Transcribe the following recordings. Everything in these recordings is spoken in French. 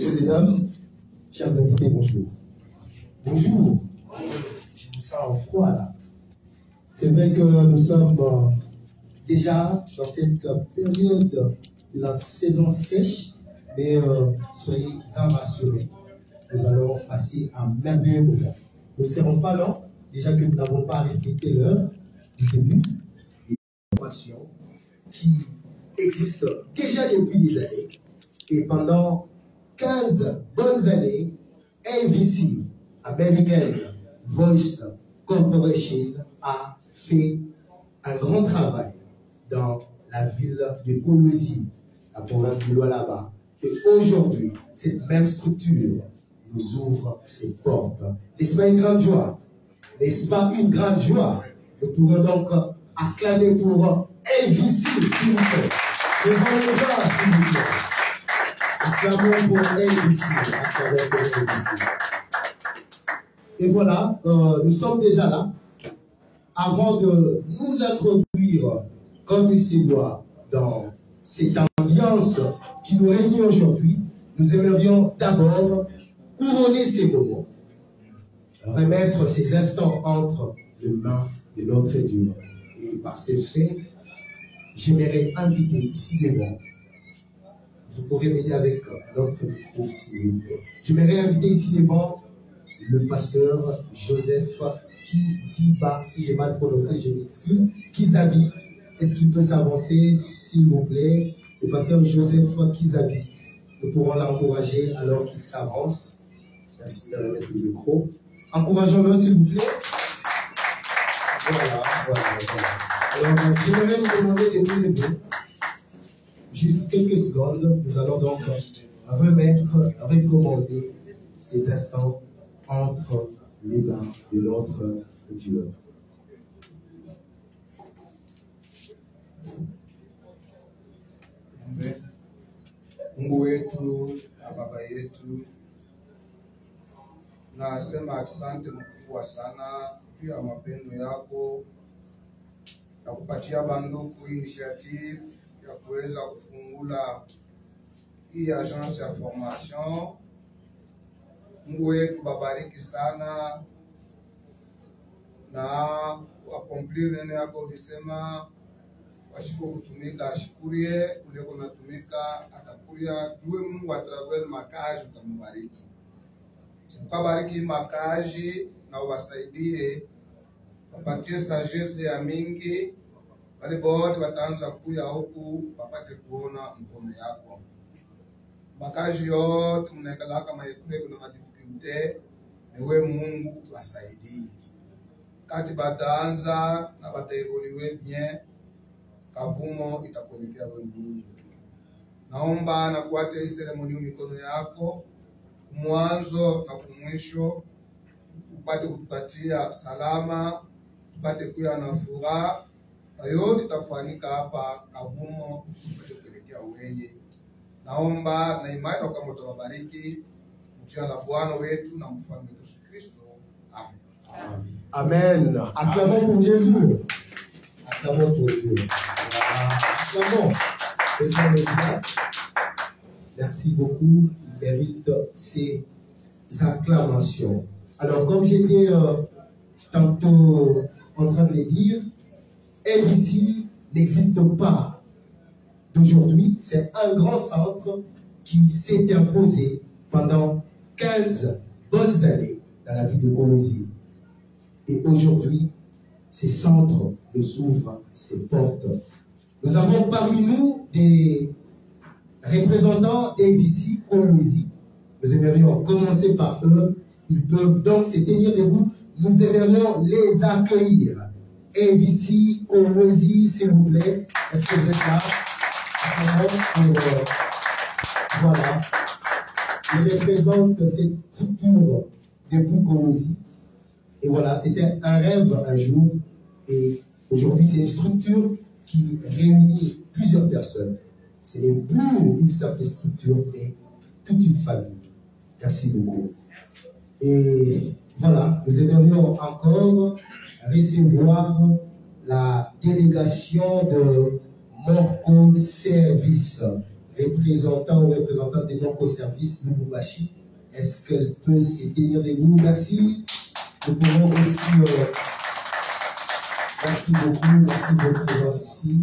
Messieurs et dames, chers invités, bonjour. Bonjour. Je vous sens froid là. C'est vrai que nous sommes déjà dans cette période de la saison sèche, mais soyez-en rassurés. Nous allons passer un merveilleux moment. Nous ne serons pas là, déjà que nous n'avons pas respecté l'heure du début. Et formation qui existe déjà depuis des années. Et pendant 15 bonnes années, AVC, American Voice Corporation, a fait un grand travail dans la ville de Kolwezi, la province de Lualaba. Et aujourd'hui, cette même structure nous ouvre ses portes. N'est-ce pas une grande joie? N'est-ce pas une grande joie? Nous pourrons donc acclamer pour AVC, s'il vous plaît. Devant les gars, s'il vous plaît. Acclamons pour AVC. Acclamons pour AVC. Et voilà, nous sommes déjà là. Avant de nous introduire comme il se doit dans cette ambiance qui nous réunit aujourd'hui, nous aimerions d'abord couronner ces moments, remettre ces instants entre les mains de notre Dieu. Et par ces faits, j'aimerais inviter ici devant, vous pourrez m'aider avec notre micro s'il vous plaît. J'aimerais inviter ici devant le pasteur Joseph Kiziba, si j'ai mal prononcé, je m'excuse. Kizabi, est-ce qu'il peut s'avancer, s'il vous plaît? Le pasteur Joseph Kizabi. Nous pourrons l'encourager alors qu'il s'avance. Merci de remettre le micro. Encourageons-le, s'il vous plaît. Voilà. Alors, j'aimerais vous demander de nous lever. Juste quelques secondes. Nous allons donc recommander ces instants entre les mains de notre Dieu. Mungu wetu na Baba yetu, nasema asante mkubwa sana juu ya mapendo yako ya kupatia banduku initiative ya kuweza kufungula hii agence ya formation. Mungu wetu babariki sana na wakomplir neno yako ulisema washiko kutumika ashikurie kule kunatumika atakuria jue Mungu atravel makaji utamubariki. Ukabariki makaji na uwasaidie wapatie sagesse ya mingi wale bote wataanza kuya huku wapate kuona mkono yako. Makaji yote mnaekala kama ekule kuna madificulte ewe Mungu wasaidie. Kati bataanza na bataevoluer bien, kavumo itakuelekea wewe Mungu. Naomba na kuacha hii seremoni mikono yako, mwanzo na kumwisho, upate kutupatia salama, upate kuya na furaha, na yote itafanyika hapa kavumo upate kuelekea wewe. Naomba na imani kama utawabariki jina la Bwana wetu na mfalme Yesu Kristo. Amen. Amen. Acclamons pour Jésus. Acclamons pour Dieu. Acclamons. Merci beaucoup. Il mérite ces acclamations. Alors, comme j'étais tantôt en train de le dire, AVC n'existe pas d'aujourd'hui. C'est un grand centre qui s'est imposé pendant 15 bonnes années dans la ville de Kolwezi. Et aujourd'hui, ces centres nous ouvrent ses portes. Nous avons parmi nous des représentants d'AVC Kolwezi. Nous aimerions commencer par eux. Ils peuvent donc se tenir debout. Nous aimerions les accueillir. AVC Kolwezi, s'il vous plaît. Est-ce que vous êtes là? Voilà. Ils représentent cette structure depuis Kolwezi. Et voilà, c'était un rêve un jour. Et aujourd'hui, c'est une structure qui réunit plusieurs personnes. Ce n'est plus une simple structure, mais toute une famille. Merci beaucoup. Et voilà, nous aimerions encore recevoir la délégation de Morcode Service, représentant ou représentante des banques au service, Lubumbashi. Est-ce qu'elle peut se tenir debout? Merci. Nous pouvons aussi... merci beaucoup de votre présence ici.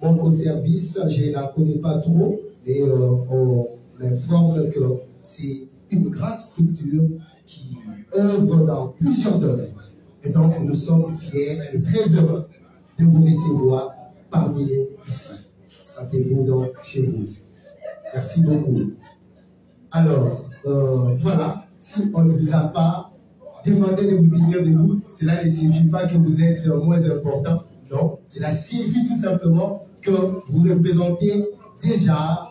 Banque au service, je ne la connais pas trop, mais on m'informe que c'est une grande structure qui œuvre dans plusieurs domaines. Et donc, nous sommes fiers et très heureux de vous recevoir parmi nous ici. Sentez-vous donc chez vous. Merci beaucoup. Alors, voilà, si on ne vous a pas demandé de vous tenir debout, cela ne signifie pas que vous êtes moins important. Non, cela signifie tout simplement que vous représentez déjà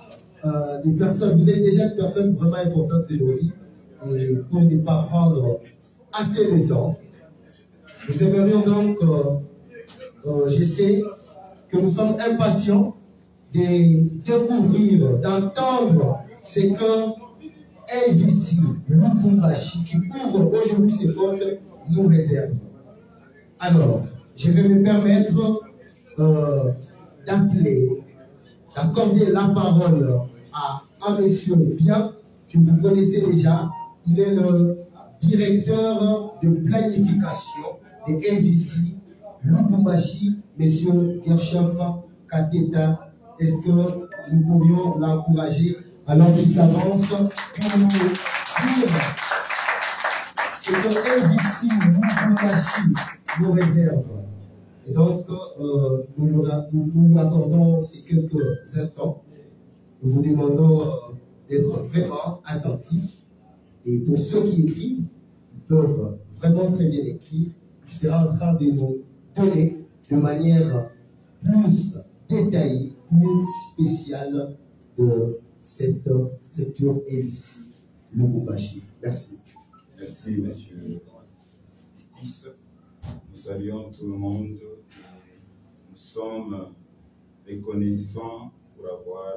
des personnes, vous êtes déjà une personne vraiment importante de nos vies. Et pour ne pas prendre assez de temps, nous aimerions donc, je sais que nous sommes impatients de découvrir, d'entendre ce que LVC, Lubumbashi, qui ouvre aujourd'hui ses portes, nous réserve. Alors, je vais me permettre d'accorder la parole à monsieur Bien, que vous connaissez déjà. Il est le directeur de planification de LVC, Lubumbashi, monsieur Gershom Kateta. Est-ce que nous pourrions l'encourager alors qu'il s'avance pour nous dire ce que LVC, Lubumbashi nous réserve? Et donc, nous lui accordons ces quelques instants. Nous vous demandons d'être vraiment attentifs. Et pour ceux qui écrivent, ils peuvent vraiment très bien écrire. Il sera en train de nous donner de manière plus détaillée, plus spéciale de cette structure LVC Lubumbashi. Merci. Merci, monsieur Istis. Nous saluons tout le monde. Nous sommes reconnaissants pour avoir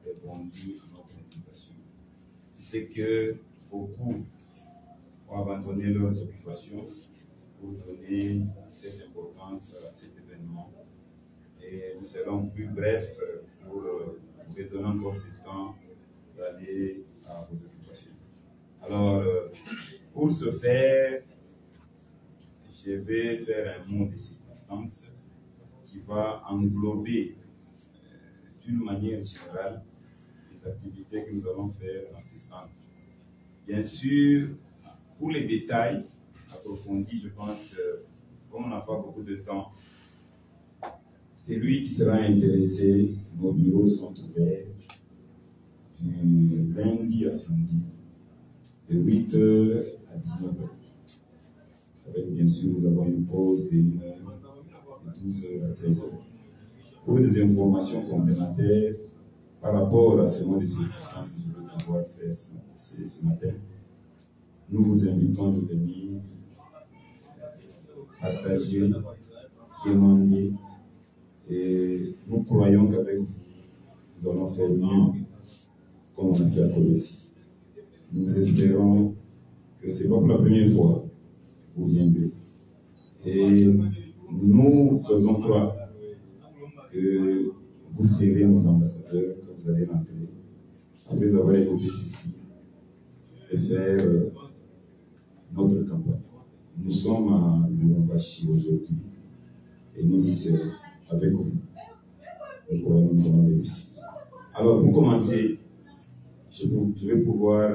répondu à notre invitation. C'est que beaucoup ont abandonné leurs occupations pour donner cette importance à cet événement. Et nous serons plus brefs pour vous donner encore ce temps d'aller à vos occupations. Alors, pour ce faire, je vais faire un mot de circonstance qui va englober d'une manière générale les activités que nous allons faire dans ce centre. Bien sûr, pour les détails approfondis, je pense, comme on n'a pas beaucoup de temps, c'est lui qui sera intéressé. Nos bureaux sont ouverts du lundi à samedi, de 8h à 19h. Avec, bien sûr, nous avons une pause de 1h, de 12h à 13h. Pour des informations complémentaires par rapport à ce mot de circonstances que je vais pouvoir faire ce matin, nous vous invitons de venir partager, demander, et nous croyons qu'avec vous, nous allons faire mieux comme on a fait à Colombie. Nous espérons que ce n'est pas pour la première fois que vous viendrez. Et nous faisons croire que vous serez nos ambassadeurs, que vous allez rentrer, après avoir écouté ceci, et faire notre campagne. Nous sommes à Lubumbashi aujourd'hui, et nous y serons avec vous. Nous croyons que nous allons réussir. Alors, pour commencer, je vais pouvoir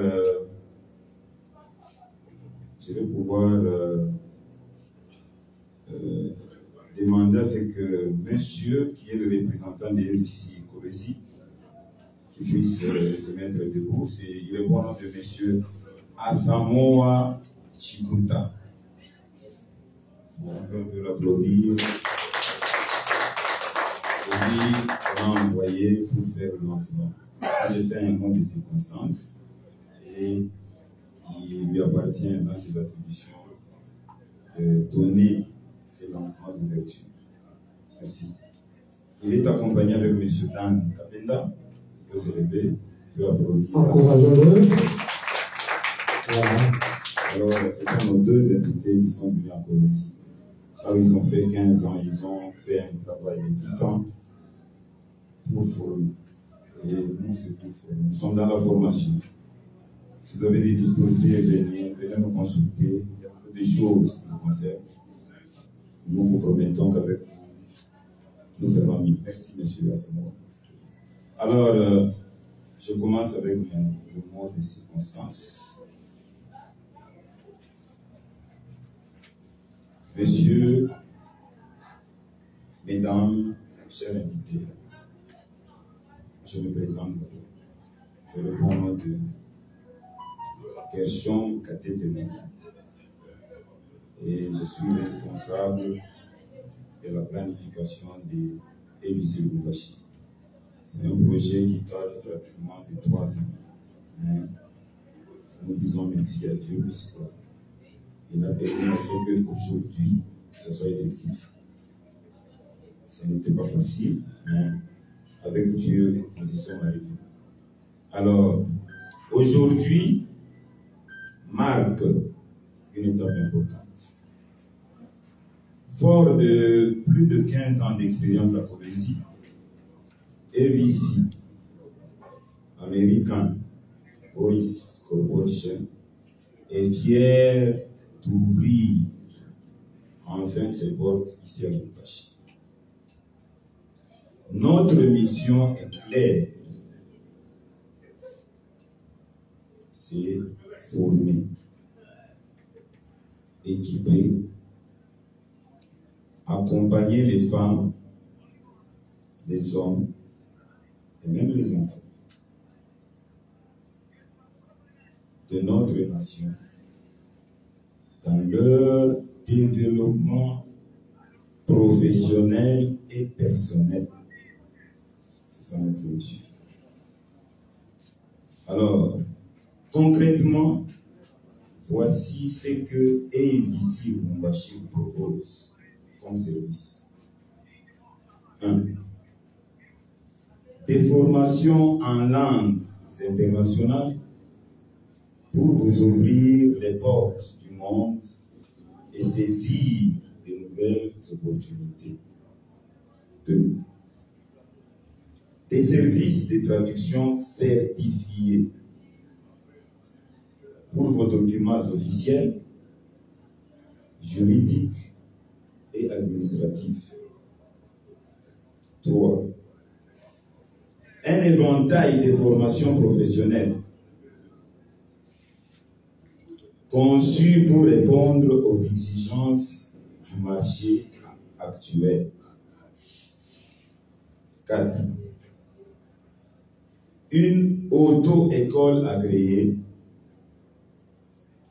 demander à ce que monsieur, qui est le représentant de LVC Colombie, qui puisse se mettre debout. Il est bon nom de monsieur Asamoah Chikuta. On peut l'applaudir. C'est lui qu'on a envoyé pour faire le lancement. J'ai fait un mot de circonstance et il lui appartient dans ses attributions de donner ces lancements d'ouverture. Merci. Il est accompagné avec M. Dan Kapenda. Il peut se lever, il peut applaudir. Encourageons-le. Voilà. Alors, ce sont nos deux invités qui sont venus en Colombie. Là où ils ont fait 15 ans, ils ont fait un travail de 10 ans pour former. Et nous, c'est tout fait. Nous sommes dans la formation. Si vous avez des difficultés, venez nous consulter. Il y a des choses qui nous concernent. Nous vous promettons qu'avec vous, nous ferons mieux. Merci, monsieur Assemblée. Alors, je commence avec le mot de circonstance. Messieurs, mesdames, chers invités, je me présente. Je réponds au nom de Gershon Katetemou. Et je suis responsable de la planification de ABC Lubumbashi. C'est un projet qui date pratiquement de 3 ans. Mais nous disons merci à Dieu puisqu'il a permis à ce qu'aujourd'hui, ça soit effectif. Ce n'était pas facile, mais avec Dieu, nous y sommes arrivés. Alors, aujourd'hui marque une étape importante. Fort de plus de 15 ans d'expérience à Cobesi, ABC, American Voice Corporation, est fier d'ouvrir enfin ses portes ici à Lubumbashi. Notre mission est claire. C'est former, équiper, accompagner les femmes, les hommes et même les enfants de notre nation dans leur développement professionnel et personnel. C'est ça notre mission. Alors, concrètement, voici ce que ABC Lubumbashi propose comme service. 1. Des formations en langues internationales pour vous ouvrir les portes du monde et saisir de nouvelles opportunités. 2. Des services de traduction certifiés pour vos documents officiels, juridiques et administratifs. 3. Un éventail de formations professionnelles conçues pour répondre aux exigences du marché actuel. 4. Une auto-école agréée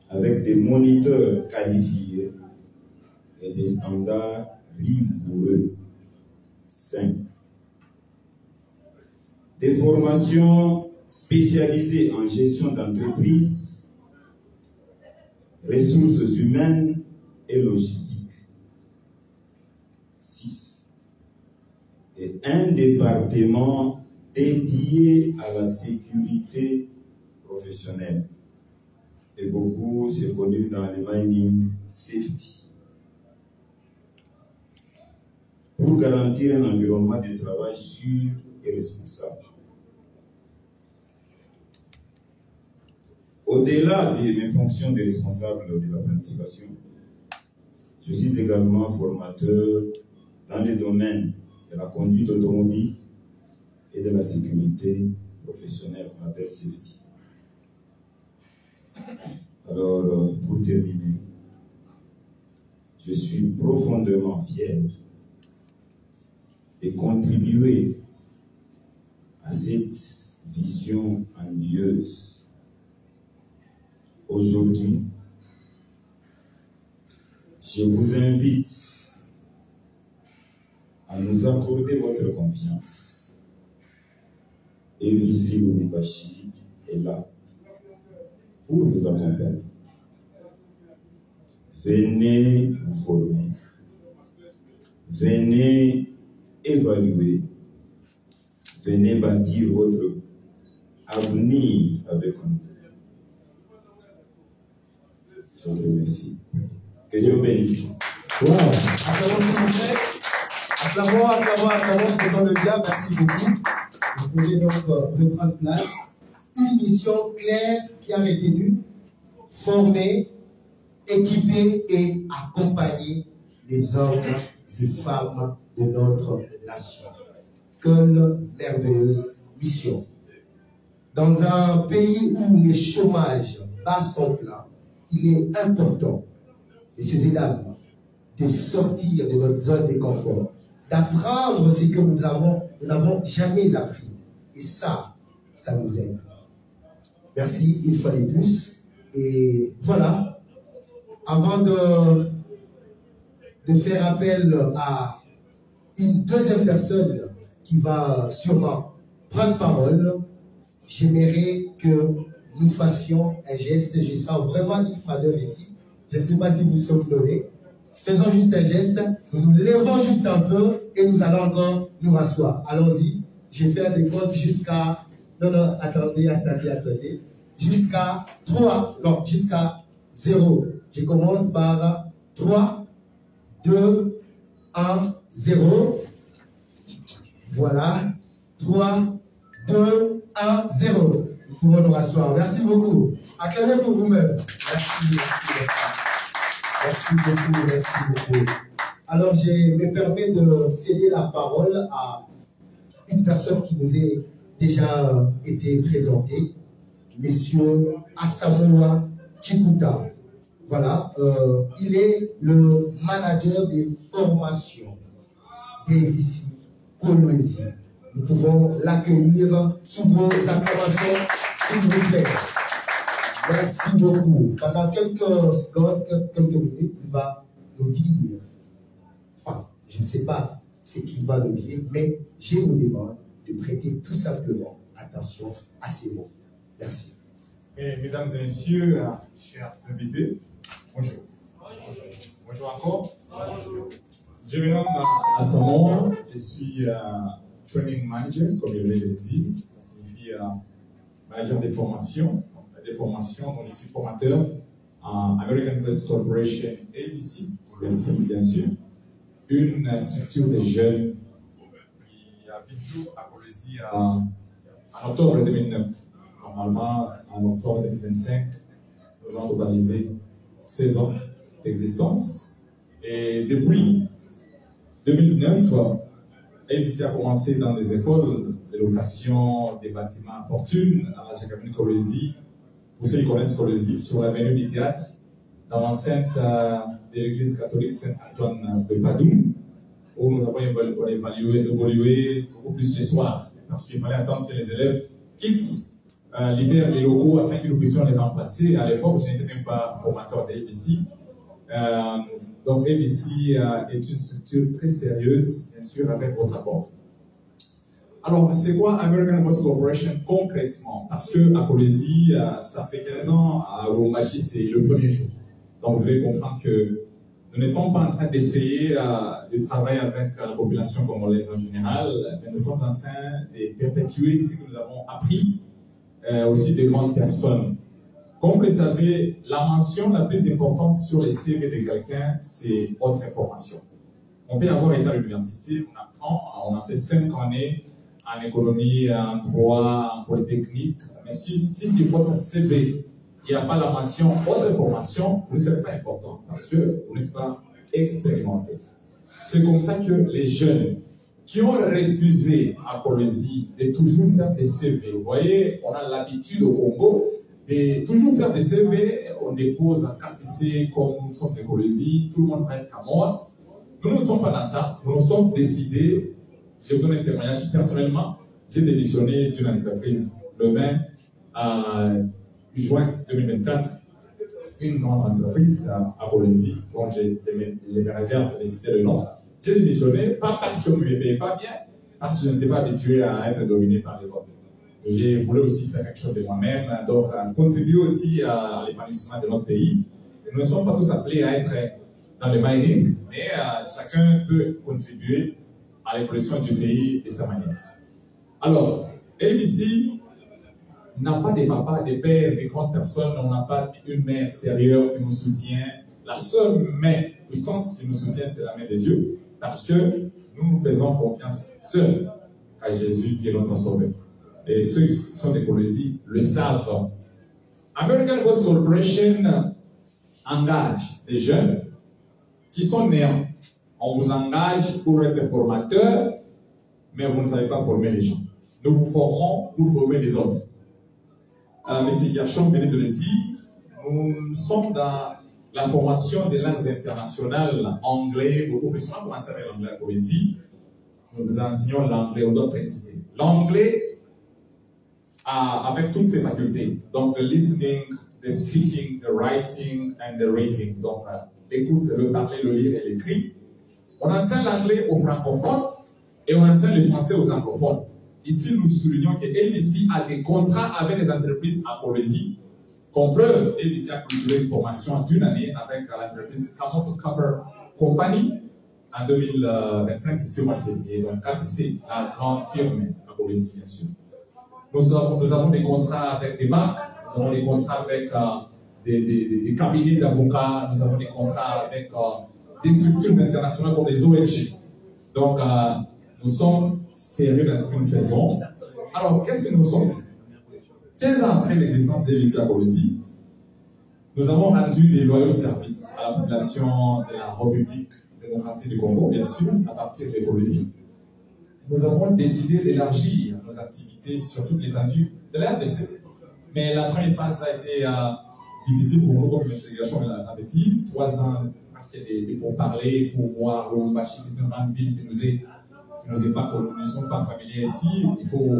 avec des moniteurs qualifiés et des standards rigoureux. 5. Des formations spécialisées en gestion d'entreprise, ressources humaines et logistique. 6. Et un département dédié à la sécurité professionnelle. Et beaucoup, c'est connu dans le mining safety. Pour garantir un environnement de travail sûr et responsable. Au-delà de mes fonctions de responsable de la planification, je suis également formateur dans les domaines de la conduite automobile et de la sécurité professionnelle, on appelle safety. Alors, pour terminer, je suis profondément fier de contribuer à cette vision envieuse. Aujourd'hui, je vous invite à nous accorder votre confiance. ABC Lubumbashi est là pour vous accompagner. Venez vous former. Venez évaluer. Venez bâtir votre avenir avec nous. Je vous remercie. Que Dieu bénisse. Wow. Acclamons s'il vous plaît. Acclamons, faisons le bien. Merci beaucoup. pouvez donc reprendre place. Une mission claire qui a retenu, former, équiper et accompagner les hommes et femmes de notre nation. Quelle merveilleuse mission. Dans un pays où le chômage bat son plein, il est important, messieurs et dames, de sortir de notre zone de confort, d'apprendre ce que nous n'avons jamais appris. Et ça nous aide. Merci une fois de plus. Et voilà, avant de faire appel à une deuxième personne qui va sûrement prendre parole, j'aimerais que nous fassions un geste. Je sens vraiment une froideur ici. Je ne sais pas si vous somnolez. Faisons juste un geste. Nous nous levons juste un peu et nous allons encore nous rasseoir. Allons-y. Je vais faire des comptes jusqu'à... Non, attendez. Jusqu'à 3. Non, jusqu'à 0. Je commence par 3, 2, 1, 0. Voilà. 3, 2, 1, 0. Nous pouvons nous rasseoir. Merci beaucoup. Acclamez pour vous-même. Merci beaucoup. Alors, je me permets de céder la parole à une personne qui nous est déjà été présentée, Monsieur Asamoah Chikuta. Voilà, il est le manager des formations d'AVC Kolwezi. Nous pouvons l'accueillir sous vos acclamations, s'il vous plaît. Merci beaucoup. Pendant quelques secondes, quelques minutes, il va nous dire, enfin, je ne sais pas ce qu'il va nous dire, mais je vous demande de prêter tout simplement attention à ces mots. Merci. Mesdames et messieurs, chers invités, bonjour. Bonjour encore. Bonjour. Je me nomme Asamoah, je suis training manager, comme je l'ai dit, ça signifie manager des formations dont je suis formateur à American West Corporation ABC, bien sûr, une structure de jeunes qui habite à Kolwezi en octobre 2009. Normalement, en octobre 2025, nous avons totalisé 16 ans d'existence. Et depuis 2009, ABC a commencé dans des écoles de location des bâtiments à fortune à la Jacqueline Kolwezi. Pour ceux qui connaissent Kolwezi, sur l'avenue du Théâtre, dans l'enceinte de l'église catholique Saint-Antoine de Padoue, où nous avons évolué beaucoup plus le soir, parce qu'il fallait attendre que les élèves quittent, libèrent les locaux afin que nous puissions les remplacer. À l'époque, je n'étais même pas formateur d'ABC. Donc ABC est une structure très sérieuse, bien sûr, avec votre apport. Alors, c'est quoi American West Corporation concrètement? Parce que à Kolwezi, ça fait 15 ans, à Womaji, c'est le premier jour. Donc, vous devez comprendre que nous ne sommes pas en train d'essayer de travailler avec la population congolaise en général, mais nous sommes en train de perpétuer ce que nous avons appris aussi de grandes personnes. Comme vous le savez, la mention la plus importante sur les CV de quelqu'un, c'est autre information. On peut avoir été à l'université, on apprend, on a fait 5 années en économie, en droit, en polytechnique, mais si c'est votre CV, il n'y a pas la mention autre formation, vous ne serez pas important parce que vous n'êtes pas expérimenté. C'est comme ça que les jeunes qui ont refusé à Kolwezi de toujours faire des CV, vous voyez, on a l'habitude au Congo de toujours faire des CV, on dépose un KCC comme nous sommes de Kolwezi, tout le monde va être comme moi. Nous ne sommes pas dans ça, nous nous sommes décidés. Je vous donne un témoignage. Personnellement, j'ai démissionné d'une entreprise le 20 juin 2024, une grande entreprise à Kolwezi, dont j'ai des réserves de citer le nom. J'ai démissionné, pas parce que je ne me payais pas bien, parce que je n'étais pas habitué à être dominé par les autres. J'ai voulu aussi faire quelque chose de moi-même, donc contribuer aussi à l'épanouissement de notre pays. Nous ne sommes pas tous appelés à être dans le mining, mais chacun peut contribuer à l'évolution du pays de sa manière. Alors, ABC n'a pas de papa, de père, de grandes personnes, on n'a pas une main extérieure qui nous soutient. La seule main puissante qui nous soutient, c'est la main de Dieu, parce que nous faisons confiance seul à Jésus qui est notre sauveur. et ceux qui sont des Colosie le savent. American Bus Corporation engage des jeunes qui sont néants. On vous engage pour être formateur, mais vous ne savez pas former les gens. Nous vous formons pour former les autres. Monsieur Gachon venait de le dire, nous sommes dans la formation des langues internationales, anglais, beaucoup plus. On a commencé avec l'anglais à Colosie. Nous enseignons l'anglais, on doit préciser. L'anglais, avec toutes ses facultés. Donc, le listening, the speaking, the writing, and the reading. Donc, l'écoute, c'est le parler, le lire et l'écrit. On enseigne l'anglais aux francophones et on enseigne le français aux anglophones. Ici, nous soulignons que ABC a des contrats avec les entreprises à Colosie. Comme preuve, ABC a clôturé une formation d'une année avec l'entreprise Kamoto Cover Company en 2025, ici au mois de février. Donc, KCC, la grande firme à Colosie, bien sûr. Nous avons des contrats avec des marques, nous avons des contrats avec des cabinets d'avocats, nous avons des contrats avec des structures internationales comme les ONG. Donc, nous sommes sérieux dans ce que nous faisons. Alors, qu'est-ce que nous sommes fait? 15 ans après l'existence d'ABC à Colosie, nous avons rendu des loyaux services à la population de la République démocratique du Congo, bien sûr, à partir de Colosie. Nous avons décidé d'élargir nos activités sur toute l'étendue de la RDC. Mais la première phase a été difficile pour nous, comme M. Gachon l'avait dit. 3 ans, parce qu'il y a des pourparlers pour voir Lubumbashi, c'est une grande ville qui nous est pas, nous ne sommes pas familiers ici. Il faut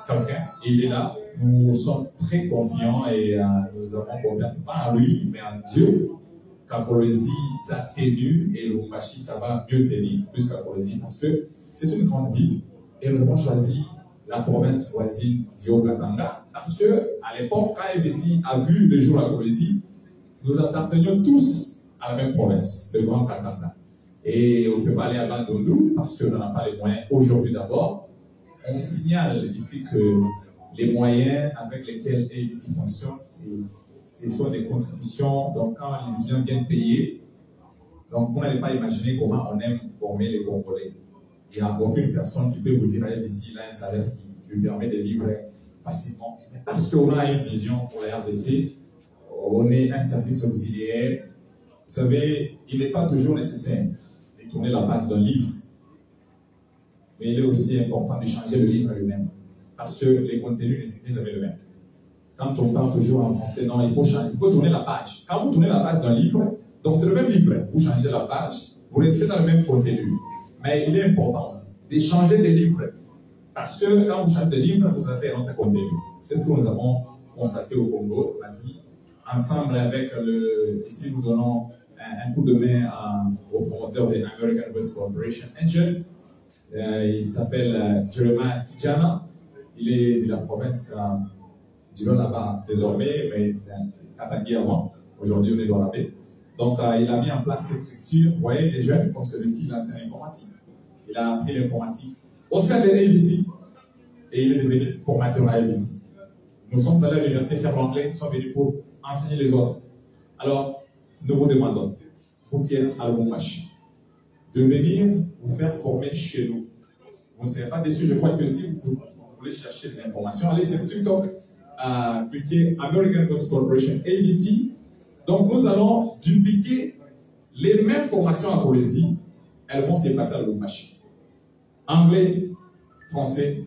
quelqu'un, et il est là. Nous sommes très confiants et nous avons confiance, pas en lui, mais en Dieu. Qu'à Colosie, ça tenue et Lubumbashi, ça va mieux tenir, plus qu'à Colosie, parce que c'est une grande ville et nous avons choisi la province voisine du Haut-Katanga parce que, à l'époque, quand ABC a vu le jour à Colosie, nous appartenions tous à la même province, le Grand Katanga. Et on ne peut pas aller à Bandundu parce qu'on n'a pas les moyens aujourd'hui d'abord. On signale ici que les moyens avec lesquels ABC fonctionne, ce sont des contributions. Donc, quand les étudiants viennent payer, donc vous n'allez pas imaginer comment on aime former les Congolais. Il n'y a aucune personne qui peut vous dire ici, il a un salaire qui lui permet de vivre facilement. Mais parce qu'on a une vision pour la RDC, on est un service auxiliaire. Vous savez, il n'est pas toujours nécessaire de tourner la page d'un livre. Mais il est aussi important de changer le livre lui-même. Parce que les contenus n'est jamais le même. Quand on parle toujours en français, non, il faut changer, il faut tourner la page. Quand vous tournez la page d'un livre, donc c'est le même livre, vous changez la page, vous restez dans le même contenu. Mais il est important aussi de changer de livre. Parce que quand vous changez de livre, vous avez un autre contenu. C'est ce que nous avons constaté au Congo. On a dit, ensemble avec ici nous donnons un coup de main au promoteur de American Bus Corporation Engine. Il s'appelle Jeremiah Kijana. Il est de la province du Nord-là-bas désormais, mais c'est un Katangui avant. Aujourd'hui, on est dans la baie. Donc, il a mis en place ces structures. Vous voyez, les jeunes comme celui-ci, il enseigne l'informatique. Il a appris l'informatique au sein de l'ABC et il est devenu formateur à ABC. Nous sommes allés à l'université faire l'anglais, nous sommes venus pour enseigner les autres. Alors, nous vous demandons, vous qui êtes à Lubumbashi, de venir vous faire former chez nous. Vous ne serez pas déçus, je crois que si vous voulez chercher des informations, allez sur TikTok, cliquez American Bus Corporation ABC. Donc, nous allons dupliquer les mêmes formations à Colosie. Elles vont se passer à Lubumbashi. Anglais, français,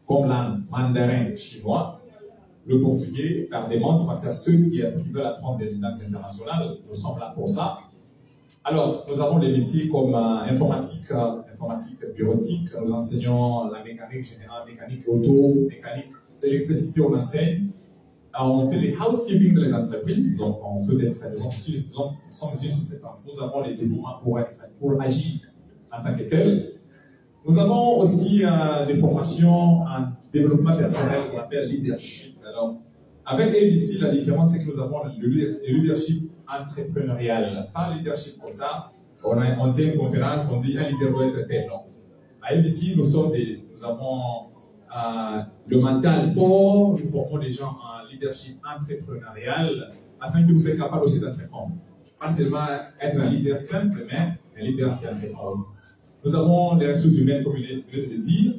comme langue, mandarin, chinois, le portugais, par demande, parce à ceux qui veulent apprendre des langues internationales, nous sommes là pour ça. Alors, nous avons des métiers comme informatique bureautique, nous enseignons la mécanique générale, mécanique auto, mécanique, l'électricité, on enseigne. On fait les housekeeping de les entreprises, donc on peut être, nous sommes une sous-traitance. Nous avons les équipements pour agir en tant que tel. Nous avons aussi des formations en développement personnel qu'on appelle leadership. Alors, avec ABC, la différence, c'est que nous avons le leadership entrepreneurial. Pas le leadership comme ça. On tient une conférence, on dit un leader doit être tel. Non. À ABC, nous avons le mental fort, nous formons des gens en leadership entrepreneurial afin que vous soyez capables aussi d'entreprendre. Pas seulement être un leader simple, mais un leader qui entreprend aussi. Nous avons des ressources humaines, comme il vient de le dire.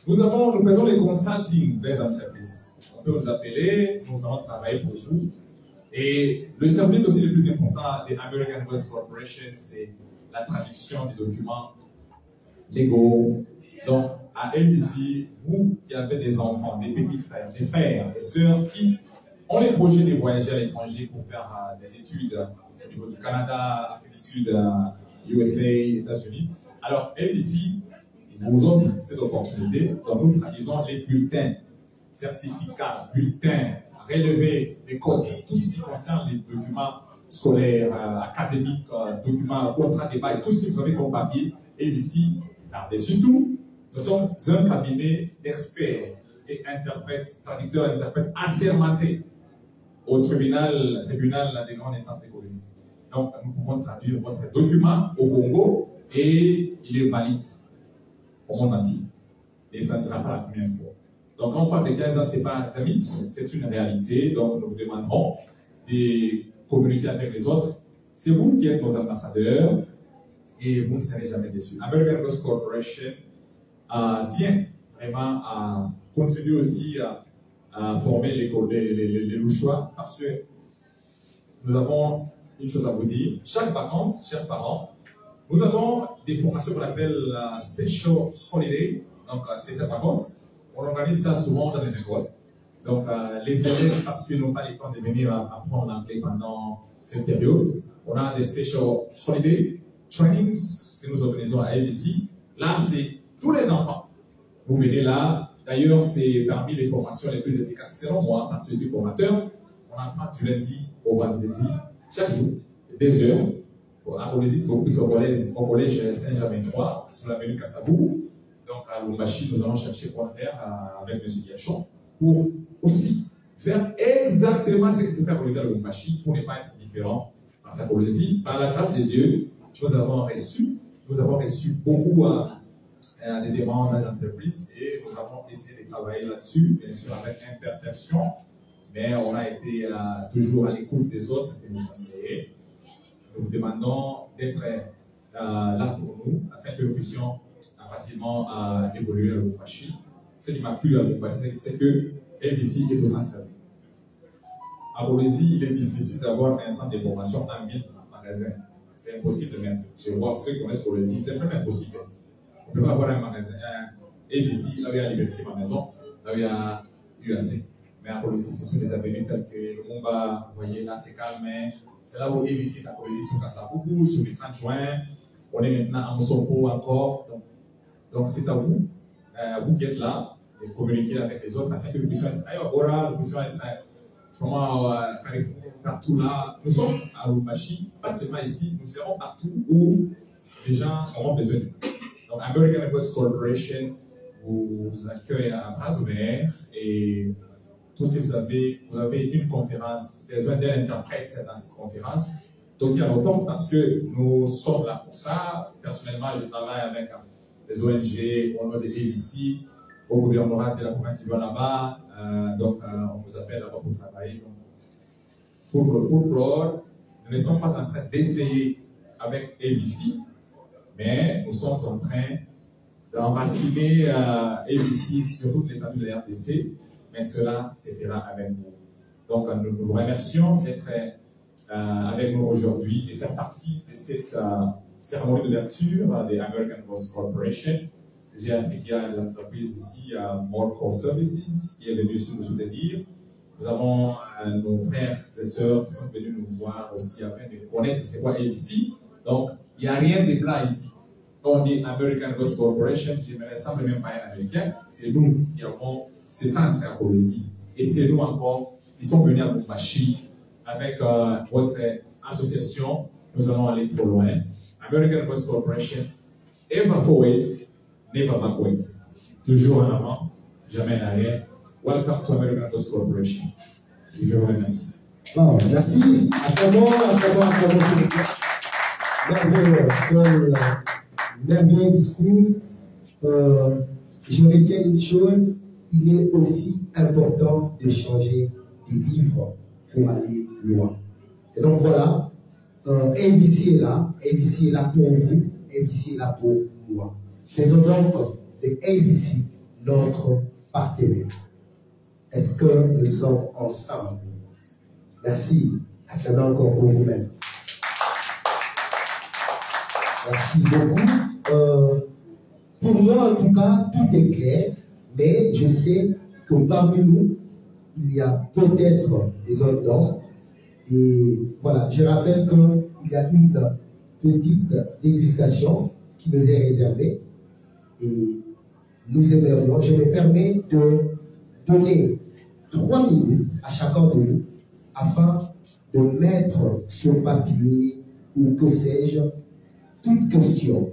Nous faisons les consulting des entreprises. On peut nous appeler, nous allons travailler pour vous. Et le service aussi le plus important des American West Corporation, c'est la traduction des documents légaux. Donc, à ABC, vous qui avez des enfants, des petits frères, des frères, des sœurs qui ont les projets de voyager à l'étranger pour faire des études au niveau du Canada, Afrique du Sud, USA, États-Unis. Alors, ABC vous offre cette opportunité. Donc, nous traduisons les bulletins, certificats, bulletins, relevés, les codes, tout ce qui concerne les documents scolaires, académiques, documents, contrats de bail, tout ce que vous avez comme papier. ABC, par-dessus tout, nous sommes un cabinet d'experts et interprètes, traducteurs et interprètes assermentés au tribunal des grandes instances de Colombie. Donc, nous pouvons traduire votre document au Congo et il est valide au monde entier. Et ça ne sera pas la première fois. Donc, quand on parle de 15 ans, ce n'est pas un mythe, c'est une réalité. Donc, nous vous demanderons de communiquer avec les autres. C'est vous qui êtes nos ambassadeurs et vous ne serez jamais déçus. American West Corporation tient vraiment à contribuer aussi à former les louchois parce que nous avons une chose à vous dire. Chaque vacances, chers parents, nous avons des formations qu'on appelle Special Holiday, donc spéciales vacances. On organise ça souvent dans les écoles. Donc les élèves, parce qu'ils n'ont pas le temps de venir apprendre l'anglais pendant cette période, on a des Special Holiday Trainings que nous organisons à ABC. Là, c'est tous les enfants. Vous venez là. D'ailleurs, c'est parmi les formations les plus efficaces, selon moi, parce que je suis formateur. On apprend du lundi au vendredi, chaque jour, 2 heures. À Colombie, c'est beaucoup plus au collège Saint-Germain 3, sur l'avenue Kassabou. Donc, à Lumbashi, nous allons chercher quoi faire avec M. Guiachon pour aussi faire exactement ce qui se fait à Colombie à Lumbashi pour ne pas être différent. Parce qu'à Colombie, par la grâce de Dieu, nous avons reçu beaucoup des demandes des entreprises et nous avons essayé de travailler là-dessus, bien sûr avec imperfection, mais on a été toujours à l'écoute des autres et nous conseiller. Nous vous demandons d'être là pour nous afin que nous puissions facilement évoluer à Lumbashi. Ce qui m'a plu à Lumbashi, c'est que ABC est au centre. À Bolivie, il est difficile d'avoir un centre de formation en 1000 magasins. C'est impossible même. Je vois ceux qui connaissent Bolivie, c'est même impossible. On ne peut pas avoir un magasin, ABC, là où il y a Liberty ma maison, là où il y a UAC. Mais à Bolivie, ce sont des avenues telles que le Mumba, vous voyez, là c'est calme. C'est là où ABC est à Bolivie, sur Kassabougou, sur le 30 juin. On est maintenant à Mosompo encore. Donc c'est à vous, vous qui êtes là, de communiquer avec les autres afin que nous puissions être à Bora, nous puissions être vraiment à Carrefour, partout là. Nous sommes à Lumbashi, pas seulement ici, nous serons partout où les gens auront besoin de nous. Donc American West Corporation vous accueille à bras ouverts et tout ce que vous avez une conférence, besoin d'un interprète dans cette conférence. Donc il y a longtemps parce que nous sommes là pour ça. Personnellement, je travaille avec les ONG au nom de ABC, au gouvernement de la province du là-bas. Donc on nous appelle là-bas pour travailler. Donc, pour clore, nous ne sommes pas en train d'essayer avec ABC, mais nous sommes en train d'enraciner ABC sur toute l'étendue de la RDC, mais cela se fera avec vous. Donc nous vous remercions d'être avec nous aujourd'hui et faire partie de cette cérémonie d'ouverture de American West Corporation. J'ai impliqué les entreprises ici à Morco Services qui est venu ici nous soutenir. Nous avons nos frères et sœurs qui sont venus nous voir aussi afin de connaître c'est quoi ABC. Donc, il n'y a rien de plat ici. Quand on dit American West Corporation, je ne me semble même pas un Américain. C'est nous qui avons ce centre à Colombie. Et c'est nous encore qui sommes venus à Lumbashi avec votre association. Nous allons aller trop loin. American West Corporation, ever forward, never backward. Toujours en avant, jamais en arrière. Welcome to American West Corporation. Je vous remercie. Bon, merci. Merveilleux discours. Je retiens une chose, il est aussi important de changer de livre pour aller loin. Et donc voilà, ABC est là pour vous, ABC est là pour moi. Faisons donc de ABC notre partenaire. Est-ce que nous sommes ensemble? Merci. Acclamez encore pour vous-même. Merci beaucoup. Pour moi, en tout cas, tout est clair, mais je sais que parmi nous, il y a peut-être des hommes d'ombre. Et voilà, je rappelle qu'il y a une petite dégustation qui nous est réservée. Et nous aimerions, je me permets de donner 3 minutes à chacun de nous afin de mettre sur papier ou que sais-je, toute question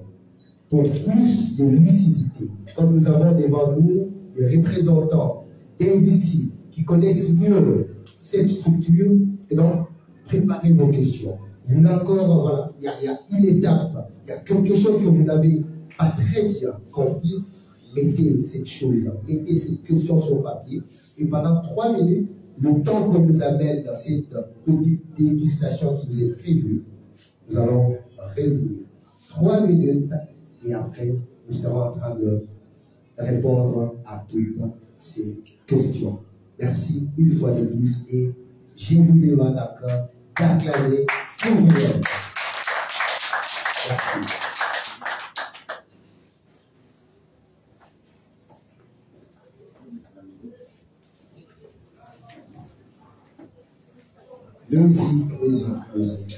pour plus de lucidité. Comme nous avons devant nous les représentants d'AVC qui connaissent mieux cette structure, et donc préparez vos questions. Vous n'avez encore, voilà, il y a une étape, il y a quelque chose que vous n'avez pas très bien compris. Mettez cette chose, mettez cette question sur papier, et pendant 3 minutes, le temps qu'on nous amène dans cette petite dégustation qui nous est prévue, nous allons revenir. 3 minutes, et après, nous serons en train de répondre à toutes ces questions. Merci une fois de plus, et je vous demande encore d'acclamer pour vous-même. Merci. Music.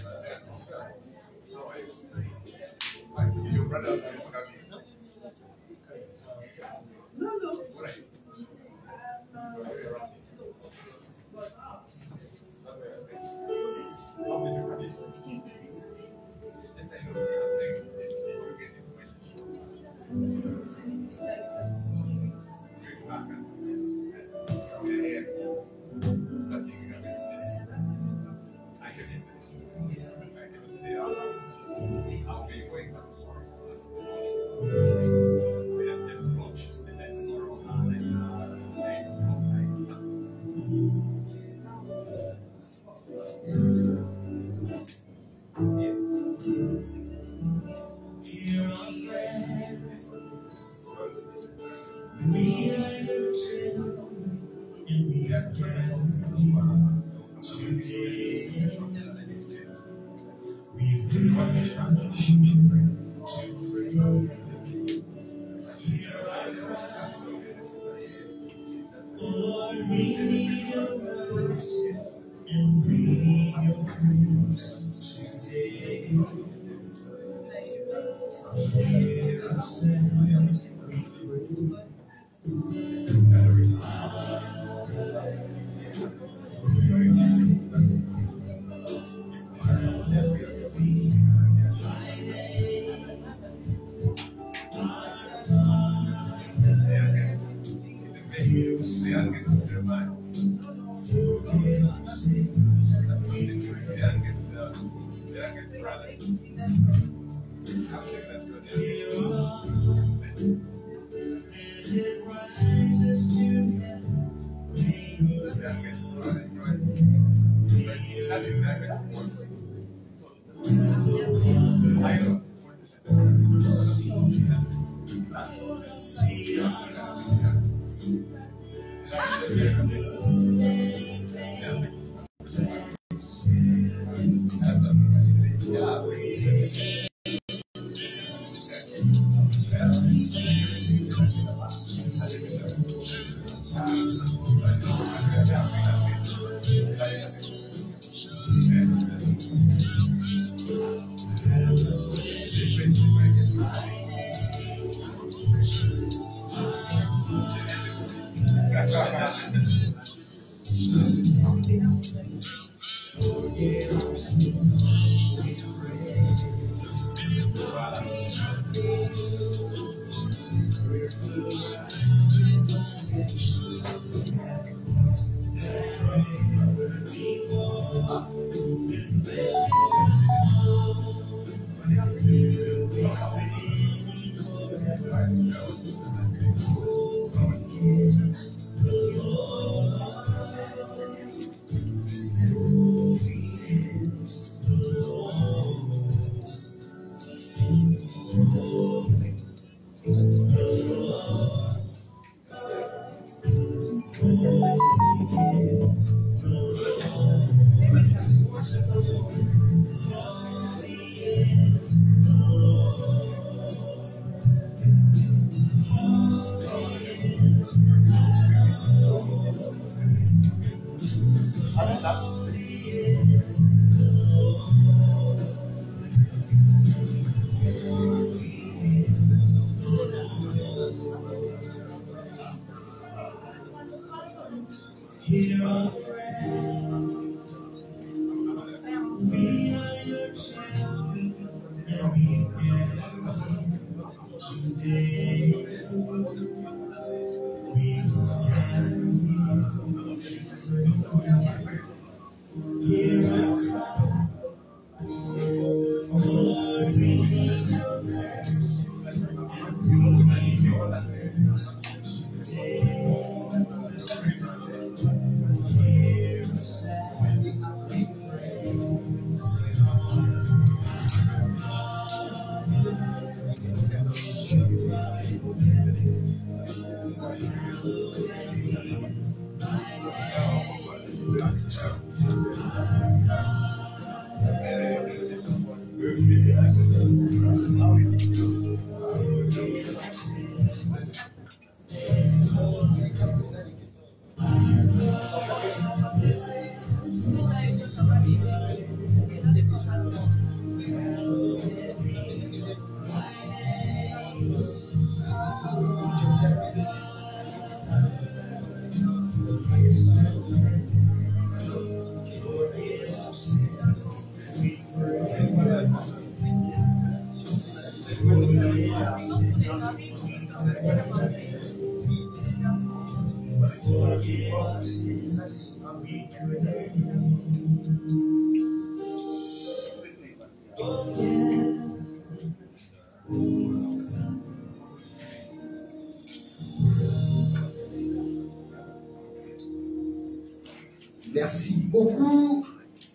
Merci beaucoup.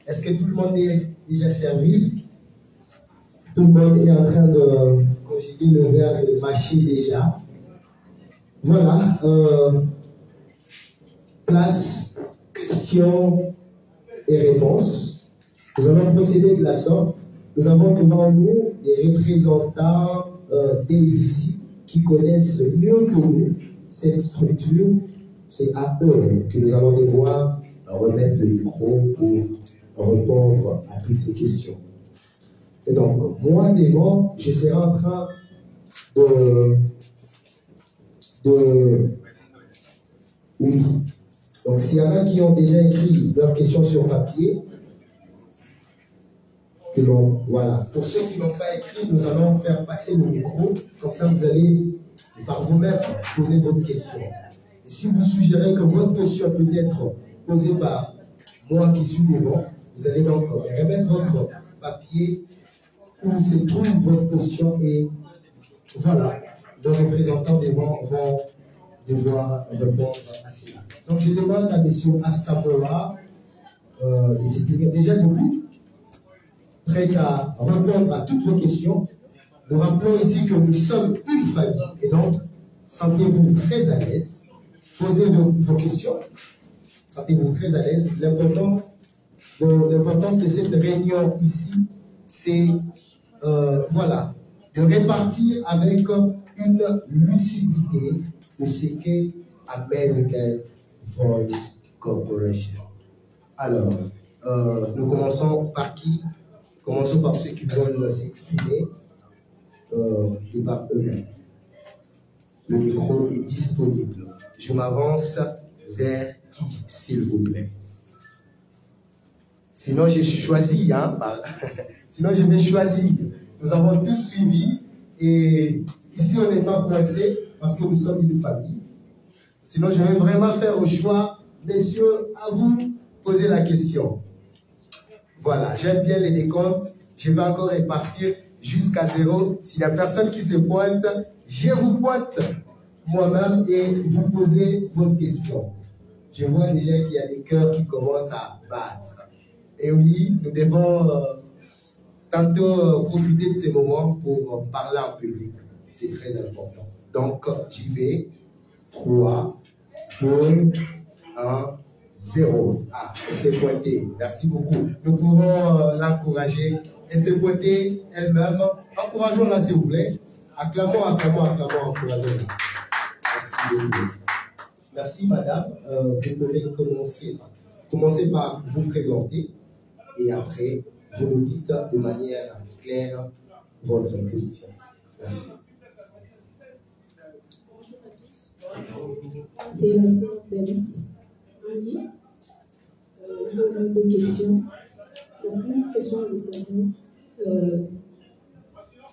Est-ce que tout le monde est déjà servi? Tout le monde est en train de conjuguer le verbe et de mâcher déjà. Voilà. Place, questions et réponses. Nous allons procéder de la sorte. Nous avons devant nous des représentants d'AVC qui connaissent mieux que nous cette structure. C'est à eux que nous allons devoir remettre le micro pour répondre à toutes ces questions. Et donc, moi, devant, je serai en train oui. Donc, s'il y en a qui ont déjà écrit leurs questions sur papier, que l'on, voilà. Pour ceux qui n'ont pas écrit, nous allons faire passer le micro. Comme ça, vous allez, par vous-même, poser votre question. Et si vous suggérez que votre question peut être posée par moi qui suis devant, vous allez donc remettre votre papier où se trouve votre question et voilà, les représentants devant vont devoir répondre à cela. Donc je demande à M. Asamoah, il s'était déjà debout, prêt à répondre à toutes vos questions. Nous rappelons ici que nous sommes une famille et donc sentez-vous très à l'aise, posez vos questions, sentez-vous très à l'aise. L'importance de cette réunion ici, c'est voilà, de répartir avec une lucidité de ce qu'est American Voice Corporation. Alors, nous commençons par qui? Commençons par ceux qui veulent s'exprimer et par eux-mêmes. Le micro est disponible. Je m'avance vers qui, s'il vous plaît? Sinon, j'ai choisi, hein, sinon je vais choisir. Nous avons tous suivi et ici on n'est pas coincé parce que nous sommes une famille. Sinon, je vais vraiment faire au choix. Messieurs, à vous poser la question. Voilà, j'aime bien les décomptes. Je vais encore répartir jusqu'à 0. S'il n'y a personne qui se pointe, je vous pointe moi-même et vous posez votre question. Je vois déjà qu'il y a des cœurs qui commencent à battre. Et oui, nous devons tantôt profiter de ces moments pour parler en public. C'est très important. Donc, j'y vais. 3, 2, 1, 0. Ah, elle s'est pointée. Merci beaucoup. Nous pouvons l'encourager. Elle s'est pointée elle-même. Encourageons-la, s'il vous plaît. Acclamons, encourageons-la. Merci beaucoup. Merci, madame. Vous pouvez commencer. Commencez par vous présenter et après, vous nous dites de manière claire votre question. Merci. Bonjour à tous. C'est la sœur d'Alice Andy. J'ai deux questions. La première question est de savoir,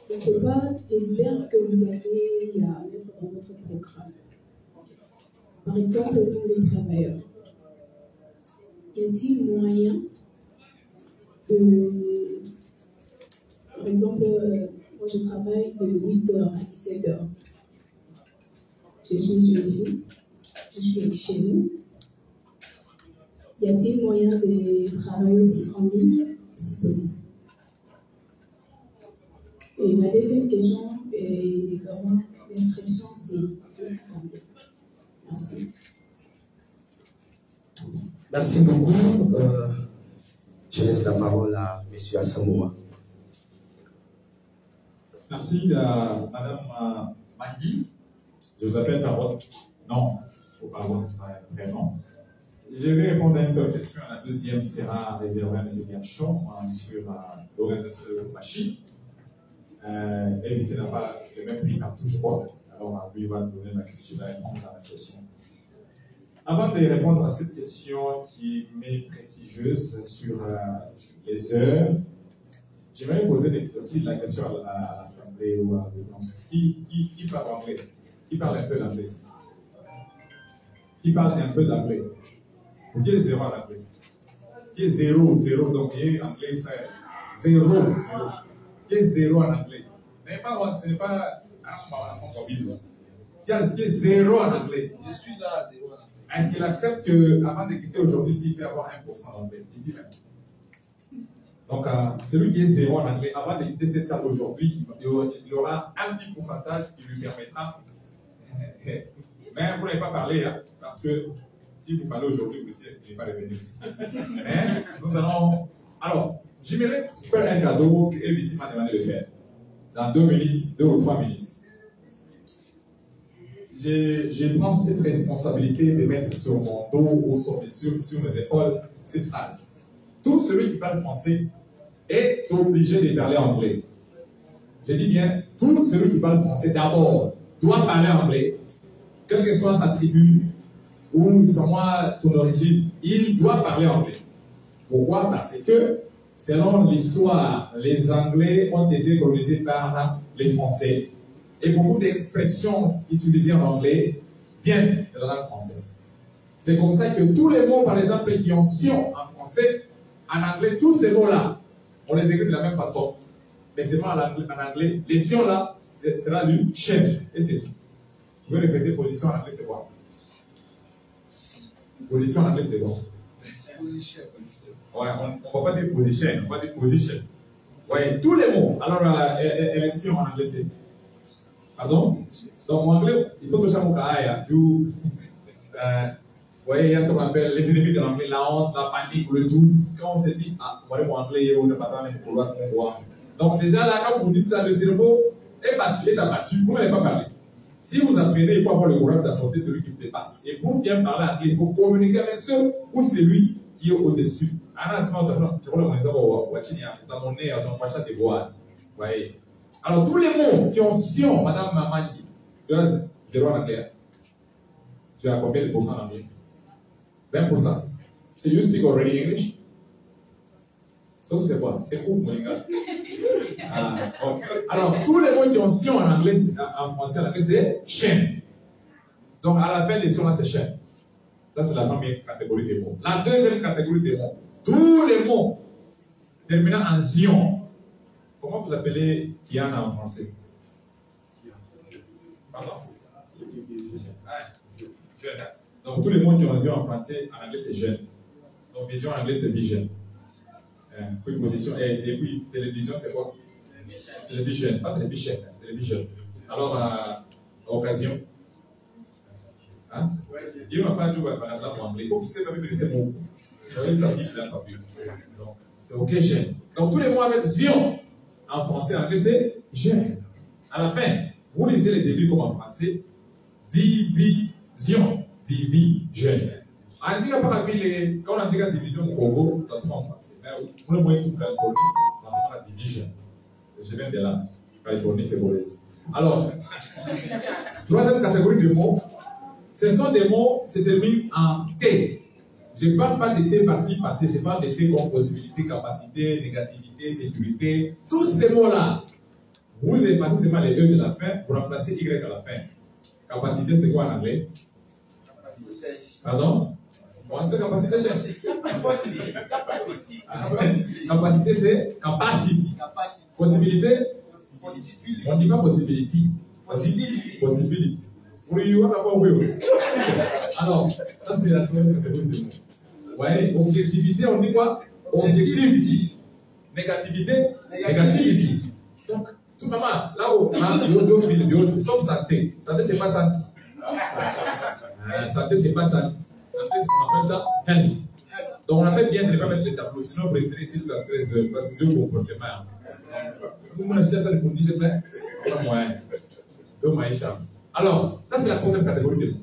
je ne sais pas les heures que vous avez à mettre dans votre programme. Par exemple, pour les travailleurs. Y a-t-il moyen de... Par exemple, moi je travaille de 8h à 17h. Je suis une fille, je suis chez nous. Y a-t-il moyen de travailler aussi en ligne, si possible? Et ma deuxième question est de savoir l'inscription, c'est combien? Merci. Merci beaucoup. Je laisse la parole à M. Asamoah. Merci, Madame Magui. Je vous appelle par votre nom, ou par votre prénom. Je vais répondre à une seule question. La deuxième sera réservée à M. Bianchon sur l'organisation de machine. Et il n'a pas le même prix partout, je crois. Alors, lui va donner la question, la réponse à la question. Avant de répondre à cette question qui m'est prestigieuse sur les heures, j'aimerais poser aussi la question à l'Assemblée ou à l'audience. Qui parle anglais? Qui parle un peu d'anglais? Qui parle un peu d'anglais? Qui est zéro en anglais? Qui est zéro, donc qui est anglais, vous savez? Zéro. Qui est zéro en anglais? Ce n'est pas qui est zéro en anglais? Je suis là, zéro en anglais. Est-ce qu'il accepte qu'avant de quitter aujourd'hui, s'il peut avoir 1% d'anglais, ici même? Donc, celui qui est zéro en anglais, avant de quitter cette salle aujourd'hui, il aura un petit pourcentage qui lui permettra. Mais vous n'avez pas parlé, hein, parce que si vous parlez aujourd'hui, vous n'allez pas revenir ici. Mais nous allons. Alors, j'aimerais faire un cadeau que ABC m'a demandé de faire. Dans 2 minutes, 2 ou 3 minutes. Je prends cette responsabilité de mettre sur mon dos ou sur mes épaules cette phrase. Tout celui qui parle français est obligé de parler anglais. Je dis bien, tout celui qui parle français d'abord doit parler anglais, quelle que soit sa tribu ou son origine, il doit parler anglais. Pourquoi? Parce que, selon l'histoire, les Anglais ont été colonisés par les Français. Et beaucoup d'expressions utilisées en anglais viennent de la langue française. C'est comme ça que tous les mots, par exemple, qui ont sion en français, en anglais, tous ces mots-là, on les écrit de la même façon. Mais seulement en anglais, les sions-là, sera lu chef. Et c'est tout. Vous pouvez répéter position en anglais, c'est quoi? Position en anglais, c'est bon. Ouais, on va pas dire position, on va dire position. Ouais, tous les mots. Alors, élection en anglais, c'est. Pardon? Donc, en anglais, il faut toucher mon cas. Vous voyez, il y a ce qu'on appelle les ennemis de l'anglais, la honte, la panique, le doute. Quand on se dit, ah, moi, mon anglais, on ne va pas me pouvoir. Donc, déjà, là, quand vous dites ça, le cerveau est battu, est abattu, vous n'allez pas parler. Si vous apprenez, il faut avoir le courage d'affronter celui qui vous dépasse. Et pour bien parler anglais, il faut communiquer avec ceux ou celui qui est au-dessus. Voyez. Alors, tous les mots qui ont sion, Madame Mamani, tu as 0 en anglais. Tu as combien de pourcents en anglais? 20%. So you speak already English? Ça, c'est quoi? C'est cool, mon gars. Okay. Alors, tous les mots qui ont sion en anglais, en français, en anglais, c'est chaîne. Donc, à la fin des sions, là, c'est chaîne. Ça, c'est la première catégorie des mots. La deuxième catégorie des mots, tous les mots terminant en sion. Comment vous appelez Kiana en français? Pardon? Jeune. Donc, tous les mots qui ont vision en français, en anglais, c'est jeune. Donc, vision en anglais, c'est vision. Puis, position, et puis, télévision, c'est quoi? Télévision. Pas télévision, télévision. Alors, occasion. Hein? Il m'a fait en anglais. Il faut que tu sais pas même ces mots. Ça dit là, pas plus. C'est occasion. Donc, tous les mots avec zion. En français, en anglais, c'est jeune. À la fin, vous lisez les débuts comme en français. Division. Division. On dit pas quand on dit la division au Congo, ça se fait en français. Mais pour le moyen tout Californie, c'est la division. Je viens de là. Californie, c'est beau. Alors, troisième catégorie de mots, ce sont des mots qui se terminent en T. Je ne parle pas de T partie passée, je parle de T comme possibilité, capacité, négativité, sécurité. Tous ces mots-là, vous effacez seulement les E de la fin, vous remplacez Y à la fin. Capacité, c'est quoi en anglais? Pardon? C'est capacité, chef. Capacité, c'est capacity. Possibilité? On ne dit pas possibility. Possibility. Oui, on n'a pas oublié. Alors, ça c'est la troisième catégorie de mots. Ouais, objectivité, on dit quoi? Objectivity. Négativité? Négativity. Donc, tout maman, là où on a d'autres, sauf santé. Santé, c'est pas santé. Santé, c'est pas santé. Santé, on appelle ça health. Donc, on a fait bien de ne pas mettre les tableaux, sinon vous resterez ici sur la 13 heures, parce que Dieu vous comporte les mains. Vous m'avez acheté ça, pour dire, je vais. Pas moyen. Deux maïcha. Alors, ça c'est la troisième catégorie de mots.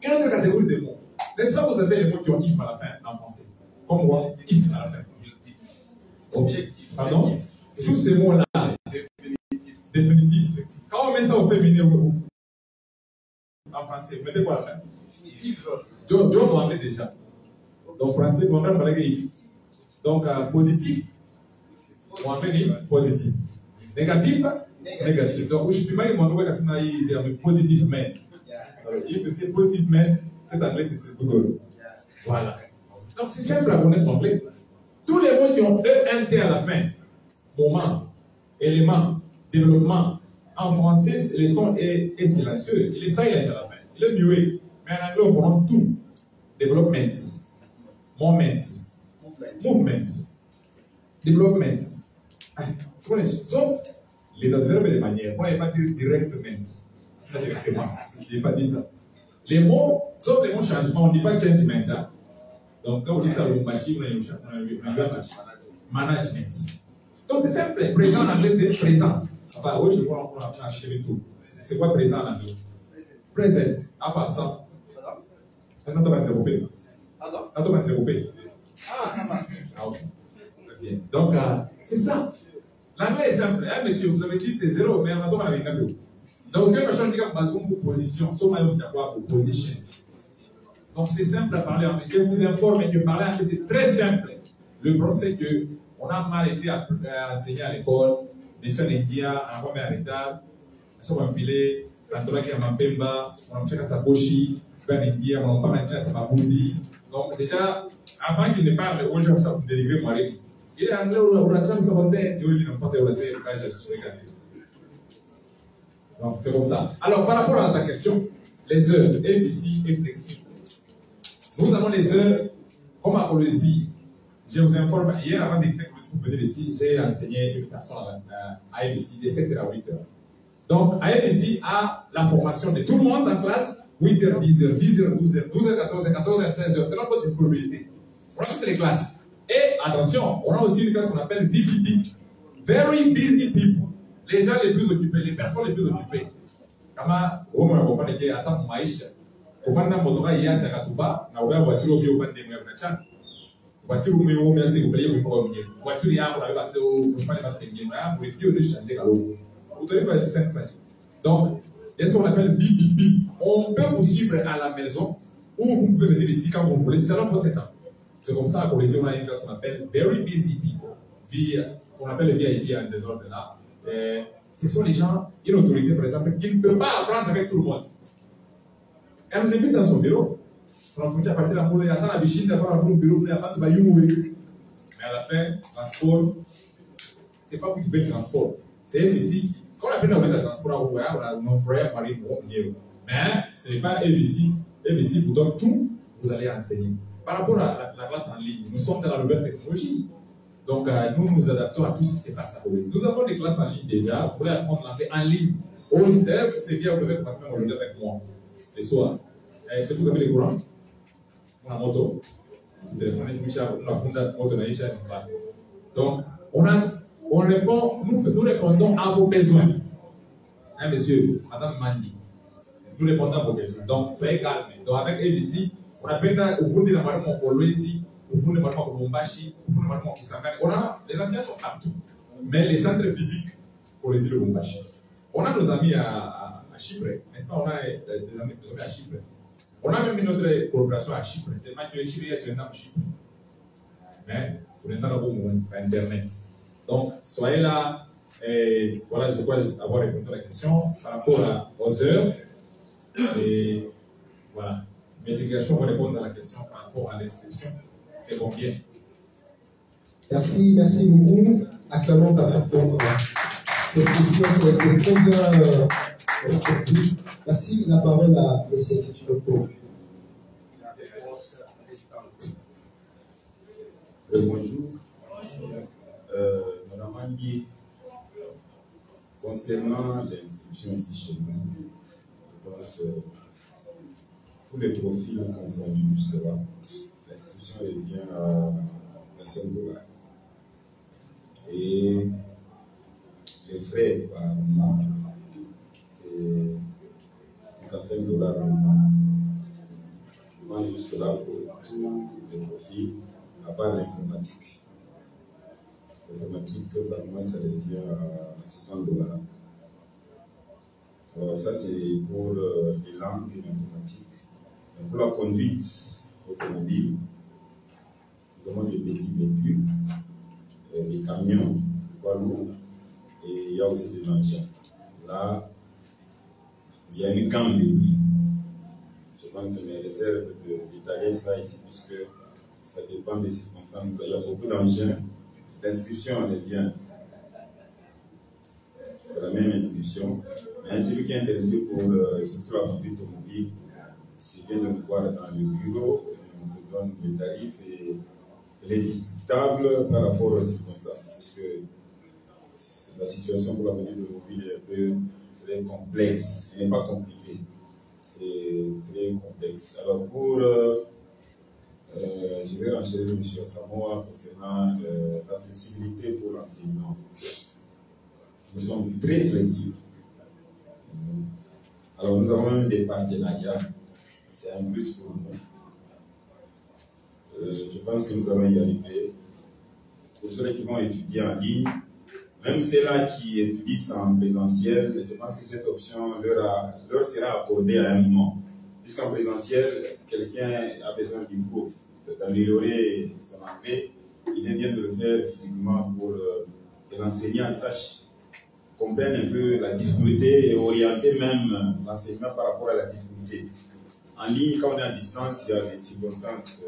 Une autre catégorie de mots. N'est-ce pas, vous avez les mots qui ont if à la fin en français? Comme moi, if à la fin. Objectif. Pardon? Tous ces mots-là. Définitif. Quand on met ça au féminin en français, vous mettez quoi à la fin? Définitif. John m'en avait déjà. Donc, français, on va parler de if. Donc, positif. On va dire positif. Négatif. Négatif. Donc, je ne peux pas dire que c'est positif, mais. If c'est positif, mais, cet anglais, c'est Google. Voilà. Donc, c'est simple à connaître l'anglais. Tous les mots qui ont ENT à la fin, moment, élément, développement, en français, le son est silencieux. Il est silent à la fin. Il est muet. Mais en anglais, on prononce tout. Development, moment, movement, development. Sauf les adverbes de manière. Moi, je ne vais pas dire directement. Je n'ai pas dit ça. Les mots, sauf les mots changement, on ne dit pas changement. Hein? Donc, quand vous dites ça, le machine, on a management. Donc, c'est simple. Présent en anglais, c'est présent. Enfin, oui, je vois, on a acheté tout. C'est quoi présent en anglais? Present. Ah, pas absent. Maintenant, tu vas te regrouper. Là, tu vas te regrouper. Ah, ok. Bien. Donc, c'est ça. L'anglais est simple. Hein, monsieur, vous avez dit c'est zéro, mais on va avec un peu. Donc, une personne dit que basé pour position, soit pour position. Donc, c'est simple à parler anglais. Je vous informe que parler anglais, c'est très simple. Le problème, c'est qu'on a mal été à enseigner à l'école. Les soeurs indiens, on a pas mis à retard. On a enfilé, on a tourné à Mapemba, on a checké sa pochi, on a indien, on a pas mis à sa baboudi. Donc, déjà, avant qu'il ne parle, aujourd'hui, ça vous délivrer moi. Il est anglais, on a changé sa bonne tête, il n'a pas de recettes, donc, c'est comme ça. Alors, par rapport à ta question, les heures, ABC et flexible. Nous avons les heures, comme à Colosie. Je vous informe, hier, avant d'écouter pour venir ici, j'ai enseigné une personne à ABC de 7h à 8h. Donc, ABC a la formation de tout le monde en classe, 8h, 10h, 10h, 12h, 12h, 14h, 14h, 16h. C'est notre disponibilité. On a toutes les classes. Et attention, on a aussi une classe qu'on appelle VBB. Very busy people. Les gens les plus occupés, les personnes les plus occupées. Kama, au moins, on va dire, attends, maïcha. Comment on a motoka hier, c'est Katuba, on a voiture au milieu, on a des moyens de chan. Voiture au milieu, on a des moyens de chan. Voiture hier, on a passé au chemin de bataille, pour les pieds de changer à l'eau. Vous devez pas être 5-5. Donc, il y a ce qu'on appelle BBB. On peut vous suivre à la maison ou vous pouvez venir ici quand vous voulez, selon votre temps. C'est comme ça qu'on les dit, on a une classe qu'on appelle Very Busy People. On appelle les VIP en désordre là. Ce sont les gens, une autorité par exemple, qui ne peut pas apprendre avec tout le monde. Elle nous invite dans son bureau. On a foutu à partir de la boule, il y a tant de bichines d'avoir un bureau, il y a pas de bayou. Mais à la fin, transport, c'est pas vous qui payez le transport. C'est elle ici. Quand on appelle le transport, on a mon frère, Marie, mais ce n'est pas ABC. ABC vous donne tout, vous allez enseigner. Par rapport à la classe en ligne, nous sommes dans la nouvelle technologie. Donc, nous nous adaptons à tout ce qui se passe à Colosie. Nous avons des classes en ligne déjà. Vous voulez apprendre l'anglais en ligne. Aujourd'hui, c'est bien, vous pouvez passer aujourd'hui avec moi. Le soir. Est-ce que vous avez les courants? On a moto. Vous téléphonez sur Michel, on a fondé moto dans Michel. Donc, nous répondons à vos besoins. Hein, monsieur, madame Mandi. Nous répondons à vos besoins. Donc, soyez calmes. Donc, avec ABC, unapenda ufundi na mwalimu wa Kolwezi, ufundi na mwalimu wa Lubumbashi, ufundi na mwalimu wa Kisangani. On a les enseignants sont partout, mais les centres physiques Kolwezi de Lubumbashi. On a nos amis à Chypre, n'est-ce pas? On a des amis à Chypre. On a même notre coopération à Chypre. C'est pas que Chypre est un Chypre, mais on est dans le bon moment par Internet. Donc soyez là. Et voilà, je crois avoir répondu à la question par rapport aux heures. Et voilà. Mes écrivations vont répondre à la question par rapport à l'inscription. C'est combien? Merci beaucoup. Acclamons par rapport à cette question qui a été très bien répondue. Merci. La parole à M. Kitoto. Bonjour. Madame Anguille, concernant l'inscription ici chez nous, je pense tous les profils confondus jusque-là, l'inscription revient à 25 $. Et les frais par mois, c'est 55 $ par mois. Je pense jusque-là pour tous les profils, à part l'informatique. L'informatique, par mois, ça revient à 60 $. Alors, ça, c'est pour les langues et l'informatique. Pour la conduite automobile, nous avons des petits véhicules, des camions, des poids lourds, et il y a aussi des engins. Là, il y a une gamme de prix. Je pense que mes réserves d'étaler ça ici, puisque ça dépend des circonstances. Il y a beaucoup d'engins. L'inscription revient. C'est la même inscription. Mais celui qui est intéressé pour surtout la conduite automobile, c'est bien de nous voir dans le bureau. On te donne le tarif et il est discutable par rapport aux circonstances, puisque la situation pour la conduite automobile est un peu très complexe. Elle n'est pas compliquée. C'est très complexe. Alors pour je vais renchérir M. Samoa concernant la flexibilité pour l'enseignement. Nous sommes très flexibles. Alors nous avons même des partenariats. C'est un plus pour nous. Je pense que nous allons y arriver. Pour ceux qui vont étudier en ligne, même ceux-là qui étudient en présentiel, je pense que cette option leur sera accordée à un moment. Puisqu'en présentiel, quelqu'un a besoin d'une prof, d'améliorer son anglais, il est bien de le faire physiquement pour que l'enseignant sache, comprenne un peu la difficulté et orienter même l'enseignement par rapport à la difficulté. En ligne, quand on est à distance, il y a des circonstances,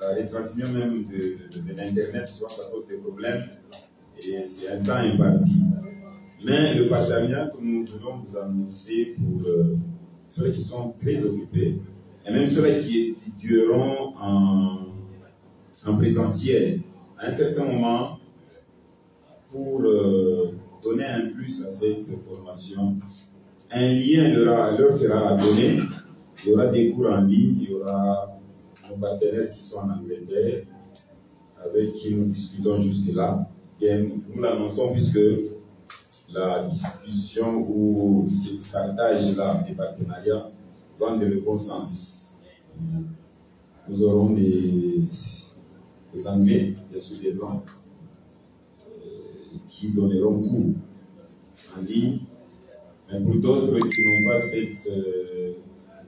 la retransmission même de l'Internet, souvent ça pose des problèmes et c'est un temps imparti. Mais le partenariat que nous voulons vous annoncer pour ceux qui sont très occupés, et même ceux qui étudieront en présentiel, à un certain moment, pour donner un plus à cette formation, un lien leur sera donné. Il y aura des cours en ligne, il y aura nos partenaires qui sont en Angleterre, avec qui nous discutons jusque-là. Nous l'annonçons puisque la discussion ou ce partage-là des partenariats va dans le bon sens. Nous aurons des Anglais, bien sûr des Blancs, qui donneront cours en ligne, mais pour d'autres qui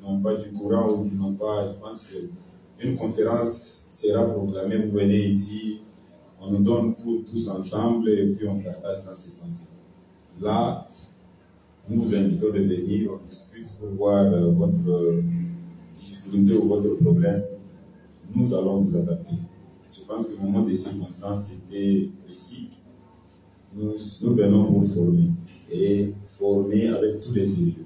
n'ont pas du courant ou qui n'ont pas, je pense qu'une conférence sera proclamée, vous venez ici, on nous donne cours tous ensemble et puis on partage dans ce sens. Là, nous vous invitons de venir, on discute pour voir votre difficulté ou votre problème. Nous allons vous adapter. Je pense que le moment des circonstances était précis. Nous venons pour former et former avec tous les sérieux.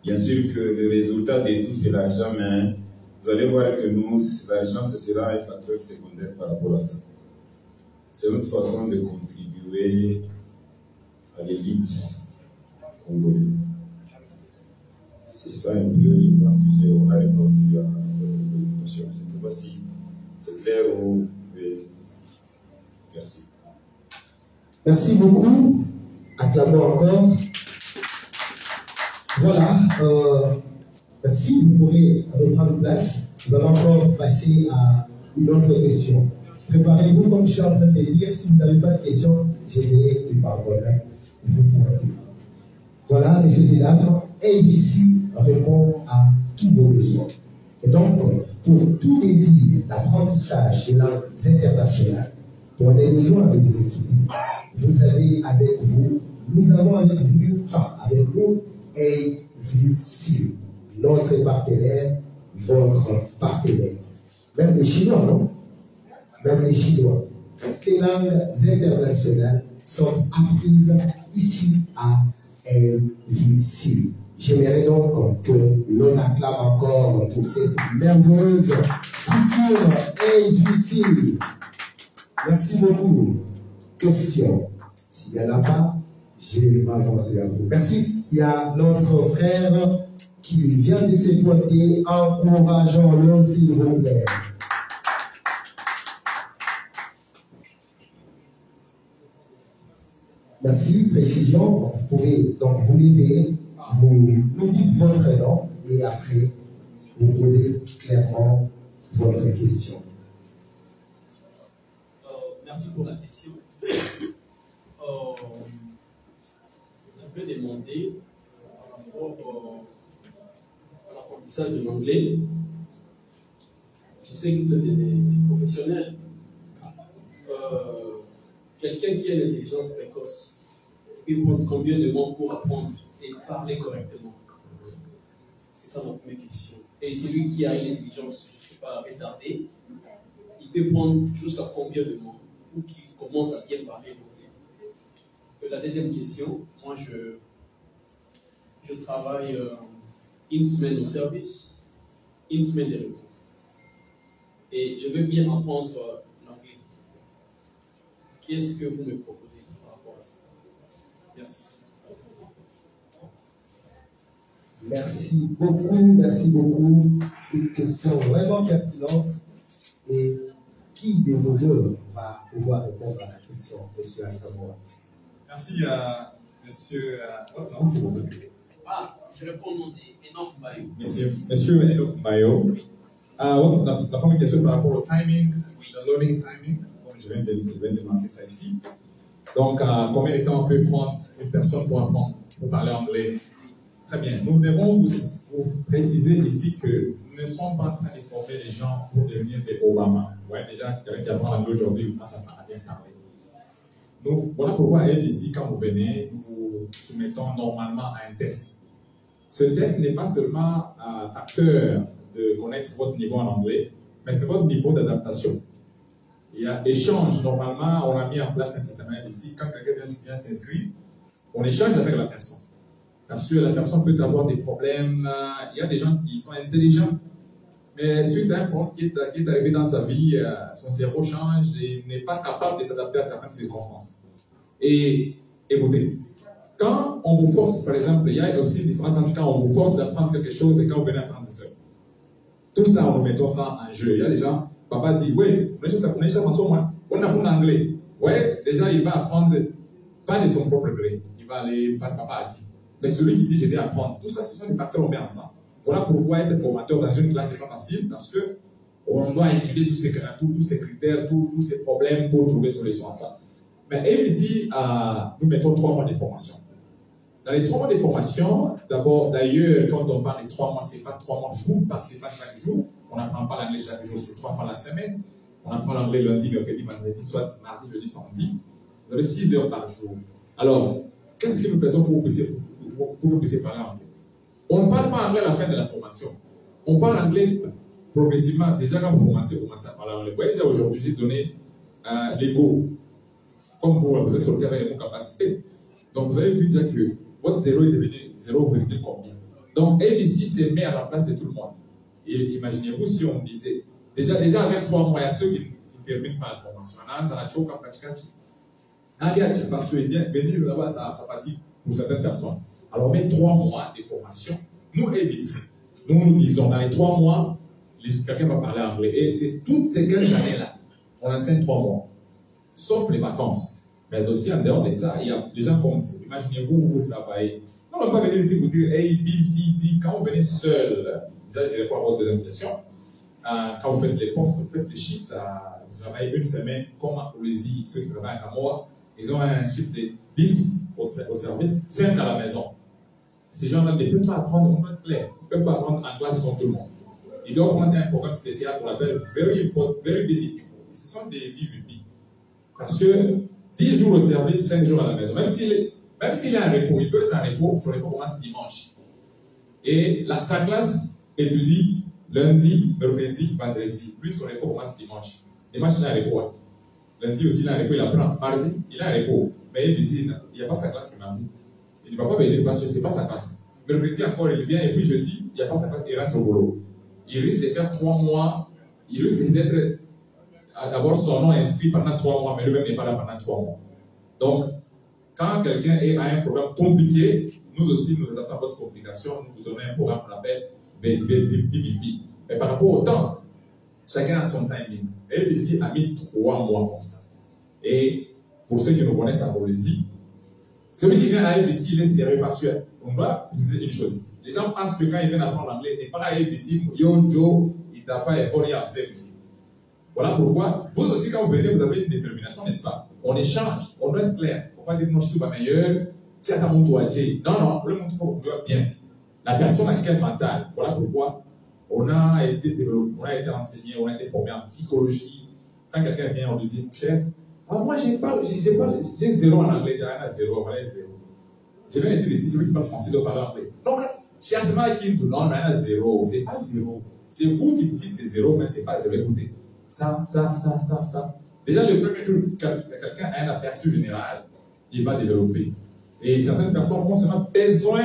Bien sûr que le résultat de tout c'est l'argent, mais vous allez voir que nous, l'argent ce sera un facteur secondaire par rapport à ça. C'est notre façon de contribuer à l'élite congolaise. C'est ça un peu, je pense que on a répondu à votre question. Je ne sais pas si c'est clair ou vous pouvez. Merci. Merci beaucoup. Acclamons encore. Voilà. Si vous pourrez reprendre place, nous allons encore passer à une autre question. Préparez-vous, comme je suis en train de dire, si vous n'avez pas de questions, j'ai des paroles. Voilà, messieurs et dames, ABC répond à tous vos besoins. Et donc, pour tout désir d'apprentissage des langues internationales, pour les besoins et les équipes, vous avez avec vous, nous avons avec vous, avec nous, ABC, notre partenaire, votre partenaire. Même les Chinois, non? Même les Chinois. Toutes les langues internationales sont apprises ici à ABC. J'aimerais donc que l'on acclame encore pour cette merveilleuse structure ABC. Merci beaucoup. Question. S'il n'y en a pas, je vais m'avancer à vous. Merci. Il y a notre frère qui vient de se pointer. Encourageons-le, s'il vous plaît. Merci. Précision. Vous pouvez donc vous lever, vous nous dites votre nom et après, vous posez clairement votre question. Merci pour la question. Je peux demander par rapport à l'apprentissage de l'anglais. Je sais que vous êtes des professionnels. Quelqu'un qui a une intelligence précoce, il prend combien de mois pour apprendre et parler correctement? C'est ça ma première question. Et celui qui a une intelligence, je ne sais pas, retardée, il peut prendre jusqu'à combien de mois pour qu'il commence à bien parler l'anglais? La deuxième question, moi je travaille une semaine au service, une semaine de repos. Et je veux bien apprendre l'anglais. Qu'est-ce que vous me proposez par rapport à ça? Merci. Merci beaucoup. Une question vraiment pertinente. Et qui de vous deux va pouvoir répondre à la question, monsieur Asamoah? Merci, monsieur. Non, c'est bon. Je réponds au nom d'Enoch Bayo. Monsieur Enoch Bayo. La première question par rapport au timing, le learning timing, comme je viens de marquer ça ici. Donc, combien de temps peut prendre une personne pour apprendre, pour parler anglais? Très bien. Nous devons vous préciser ici que nous ne sommes pas en train de former les gens pour devenir des Obama. Ouais, déjà, quelqu'un qui apprend l'anglais aujourd'hui, il passe à bien parler. Donc, voilà pourquoi ici, quand vous venez, nous vous soumettons normalement à un test. Ce test n'est pas seulement facteur de connaître votre niveau en anglais, mais c'est votre niveau d'adaptation. Il y a échange. Normalement, on a mis en place un système ici. Quand quelqu'un vient s'inscrire, on échange avec la personne. Parce que la personne peut avoir des problèmes. Il y a des gens qui sont intelligents, mais suite à un problème qui est arrivé dans sa vie, son cerveau change et n'est pas capable de s'adapter à certaines circonstances. Et écoutez, quand on vous force, par exemple, il y a aussi une différence entre quand on vous force d'apprendre quelque chose et quand vous venez apprendre seul. Tout ça, nous mettons ça en jeu. Il y a des gens, papa dit, oui, on a fait en anglais. Oui, déjà, il va apprendre pas de son propre gré. Il va aller, papa a dit. Mais celui qui dit, je vais apprendre. Tout ça, ce sont des facteurs qu'on met ensemble. Voilà pourquoi être formateur dans une classe, c'est pas facile, parce que on doit étudier tous ces critères, tous ces problèmes pour trouver solution à ça. Mais ici, nous mettons 3 mois de formation. Dans les 3 mois de formation, d'ailleurs, quand on parle de 3 mois, ce n'est pas 3 mois fou, parce que ce n'est pas chaque jour. On n'apprend pas l'anglais chaque jour, c'est 3 fois la semaine. On apprend l'anglais lundi, mercredi, vendredi, soit mardi, jeudi, samedi. Vous avez 6 heures par jour. Alors, qu'est-ce que nous faisons pour que vous puissiez parler anglais? On ne parle pas anglais à la fin de la formation. On parle anglais progressivement. Déjà, quand vous commencez à parler anglais, vous voyez, déjà aujourd'hui, j'ai donné l'ego. Comme vous êtes sorti avec les mots capacités. Donc, vous avez vu déjà que votre 0 est devenu 0, combien. Donc, ABC se met à la place de tout le monde. Et imaginez-vous si on disait, déjà avec 3 mois, il y a ceux qui ne terminent pas la formation. Parce que venir là-bas, ça fatigue pour certaines personnes. Alors, mais 3 mois de formation, nous, ABC, nous disons, dans les 3 mois, quelqu'un va parler anglais. Et c'est toutes ces 15 années-là, on enseigne 3 mois. Sauf les vacances. Mais aussi, en dehors de ça, il y a des gens comme vous. Imaginez-vous, vous travaillez. Non, ne va pas venir ici vous dire A, B, C, D. Quand vous venez seul, déjà, je réponds à votre deuxième question. Quand vous faites les postes, vous faites les shifts, vous travaillez une semaine, comme en Polynésie, ceux qui travaillent à Kamoa, ils ont un shift de 10 au service, 5 à la maison. Ces gens-là ne peuvent pas apprendre, on va être clair, ils ne peuvent pas apprendre en classe comme tout le monde. Ils doivent prendre un programme spécial pour l'appel very important, very busy people. Ce sont des VVP. Parce que 10 jours au service, 5 jours à la maison. Même s'il est en repos, il peut être en repos, son repos commence dimanche. Et sa classe étudie lundi, mercredi, vendredi. Lui, son repos commence dimanche. Dimanche, il a un repos. Lundi aussi, il a un repos, il apprend. Mardi, il a un repos. Mais ici, il n'y a pas sa classe le mardi. Il ne va pas venir parce que ce n'est pas sa classe. Mercredi encore, il vient et puis jeudi, il n'y a pas sa classe, il rentre au boulot. Il risque de faire 3 mois, il risque d'avoir son nom inscrit pendant 3 mois, mais lui-même n'est pas là pendant 3 mois. Donc, quand quelqu'un a un programme compliqué, nous aussi, nous adaptons à votre complication, nous vous donnons un programme qu'on appelle BBB. Mais par rapport au temps, chacun a son timing. Et ici a mis 3 mois comme ça. Et pour ceux qui nous connaissent à Polynésie, celui qui vient à ABC, il est sérieux parce qu'on doit préciser une chose. Les gens pensent que quand ils viennent apprendre l'anglais, ils ne parlent pas à ABC, yo, Joe, il t'a fait effort, il a fait. Voilà pourquoi, vous aussi, quand vous venez, vous avez une détermination, n'est-ce pas? On échange, on doit être clair. On ne peut pas dire non, je suis pas meilleur, tu as ta montre à J. Non, non, le monde faut doit bien. La personne a quel mental? Voilà pourquoi on a été développé, on a été enseigné, on a été formé en psychologie. Quand quelqu'un vient, on lui dit, mon cher, ah, moi, j'ai 0 en anglais, il y en a 0, voilà, 0. Je viens d'être ici, celui qui parle français doit parler anglais. Donc, cherche-moi qui dit non, mais il y en a 0. C'est pas 0. C'est vous qui vous dites c'est 0, mais c'est pas 0. Écoutez, ça. Déjà, le premier jour, quelqu'un a un aperçu général, il va développer. Et certaines personnes ont seulement besoin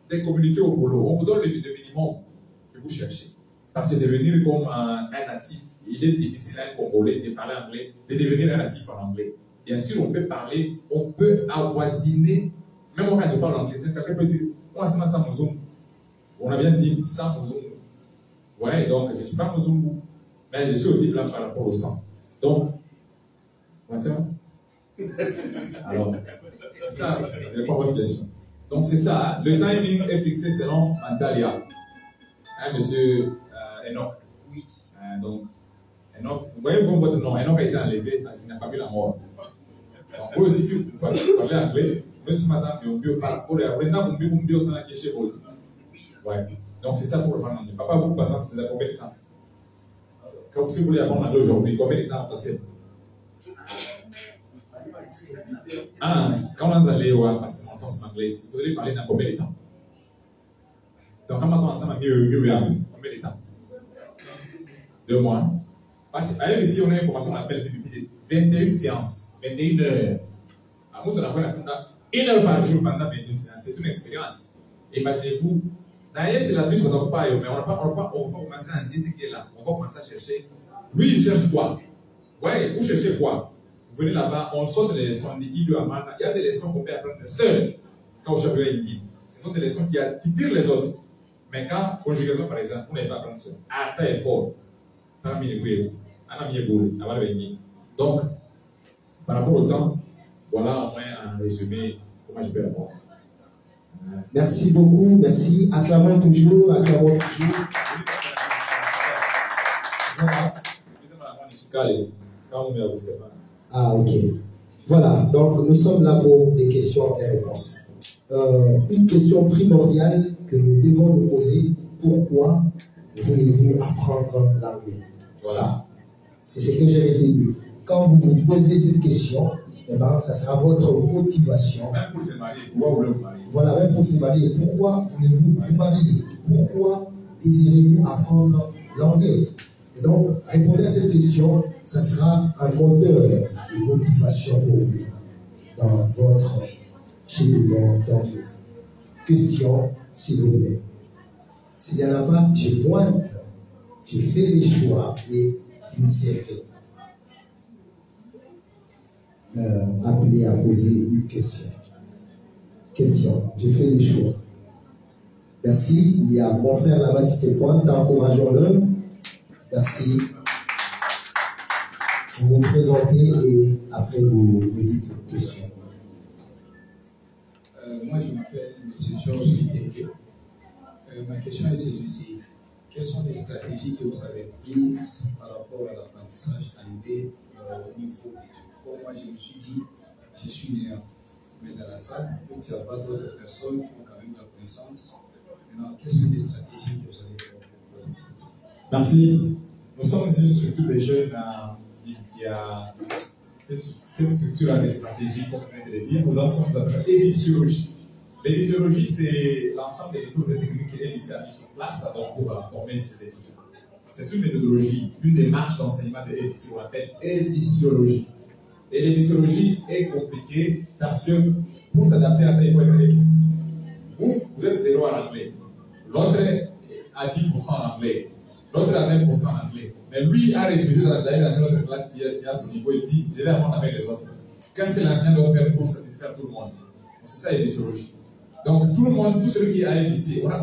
de communiquer au boulot. On vous donne le minimum que vous cherchez. Parce que devenir comme un natif, il est difficile à un Congolais de parler anglais, de devenir un natif en anglais. Bien sûr, on peut parler, on peut avoisiner. Même moi, quand je parle anglais, quelqu'un peut dire, moi, c'est ça, Mozungu. On a bien dit, ça, Mozungu. Ouais, donc, je ne suis pas Mozungu, mais je suis aussi blanc par rapport au sang. Donc, ouais, c'est bon. Alors, ça, je réponds à votre question. Donc, c'est ça, hein? Le timing est fixé selon Antalya. Hein, monsieur Enoch? Oui. Donc, Enoch, vous voyez bon votre nom, Enoch a été enlevé, il n'a pas vu la mort. Donc, vous aussi, si vous parlez anglais, même ce matin, on parle pour ouais. Donc, c'est ça pour le faire en anglais. Papa, vous, par exemple, c'est à combien de temps? Quand vous voulez apprendre l'anglais aujourd'hui, combien de temps passez? Quand vous allez passer en France en anglais, vous allez parler dans combien de temps? Donc, quand on ensemble, combien de temps? 2 mois. Parce qu'à ici, on a une formation qu'on appelle 21 séances, 21 heures. À moi, on apprend 1 heure par jour pendant 21 séances. C'est une expérience. Imaginez-vous, d'ailleurs, c'est la plus on pas, mais on va commencer à enseigner ce qui est là. On va commencer à chercher. Lui, il cherche quoi? Ouais, vous cherchez quoi? Vous venez là-bas, on sort des leçons, on dit, il y a des leçons qu'on peut apprendre seul quand on cherche un guide. Ce sont des leçons qui tirent les autres. Mais quand, conjugaison par exemple, vous n'avez pas apprendre seul. Après effort. Donc, par rapport au temps, voilà au moins un résumé comment je peux répondre. Merci beaucoup, merci. Acclamons toujours, acclamons toujours. Ah, ok. Voilà, donc nous sommes là pour des questions et réponses. Une question primordiale que nous devons nous poser, pourquoi voulez-vous apprendre l'anglais? Voilà. C'est ce que j'ai dit. Quand vous vous posez cette question, eh ben, ça sera votre motivation. Même pour se marier, pourquoi voulez-vous marier? Voilà, même pour se marier. Pourquoi voulez-vous vous marier? Pourquoi désirez-vous apprendre l'anglais? Et donc, répondre à cette question, ça sera un moteur de motivation pour vous dans votre cheminement d'anglais. Question, s'il vous plaît. S'il n'y en a pas, je pointe. J'ai fait les choix et vous serez appelé à poser une question. Question, j'ai fait les choix. Merci. Il y a mon frère là-bas qui se pointe, encourageons-le. Merci. Vous vous présentez et après vous me dites vos questions. Moi, je m'appelle M. Georges Kiteke. Ma question est celle-ci. Quelles sont les stratégies que vous avez prises par rapport à l'apprentissage arrivé au niveau d'études? Comme moi, je me suis dit, je suis néant. Mais dans la salle, il n'y a pas d'autres personnes qui ont quand même la connaissance. Maintenant, quelles sont les stratégies que vous avez prises? Merci. Nous sommes une structure de jeunes qui a cette structure a des stratégies, comme je viens de le dire. Nous sommes appelés émissiologie. L'émissiologie, c'est l'ensemble des méthodes et techniques que l'EBC a mis sur place pour former ses étudiants. C'est une méthodologie, une démarche d'enseignement de l'EBC qu'on appelle émissiologie. Et l'émissiologie est compliquée parce que pour s'adapter à ça, il faut être EBC. Vous êtes 0 en anglais. L'autre a 10% en anglais. L'autre a 20% en anglais. Mais lui a refusé d'aller dans une autre classe qui a son niveau. Il dit, je vais apprendre avec les autres. Qu'est-ce que l'ancien doit faire pour satisfaire tout le monde? C'est ça l'émissiologie. Donc tout le monde, tous ceux qui sont à l'EBC, on a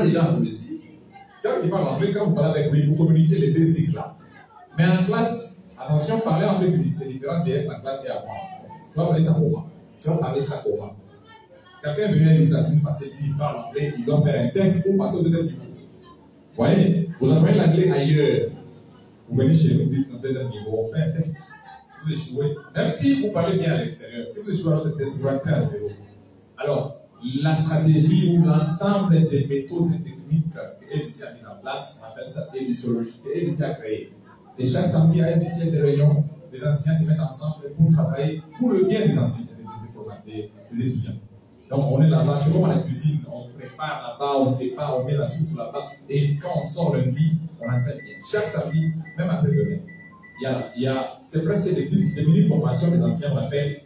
déjà en poésie. Quand il parle anglais, quand vous parlez avec lui, vous communiquez les deux cycles là. Mais en classe, attention, parler anglais c'est différent d'être en classe et apprendre. Tu vas parler ça comment? Tu vas parler ça comment? Quelqu'un est venu à l'administration parce qu'il parle anglais, il doit faire un test pour passer au deuxième niveau. Vous voyez, vous apprenez l'anglais ailleurs. Vous venez chez nous, vous dites au deuxième niveau, on fait un test. Vous échouez. Même si vous parlez bien à l'extérieur, si vous échouez à notre test, vous rentrez à zéro. Alors, la stratégie ou l'ensemble des méthodes et techniques que l'EBC a mis en place, on appelle ça émissiologie, que l'EBC a créé. Et chaque samedi à l'EBC, il y a des réunions, les enseignants se mettent ensemble pour travailler pour le bien des enseignants, des étudiants. Donc, on est là-bas, c'est comme à la cuisine, on prépare là-bas, on sépare, on met la soupe là-bas, et quand on sort lundi, on enseigne bien. Chaque samedi, même après demain, c'est presque des mini-formations des enseignants, on appelle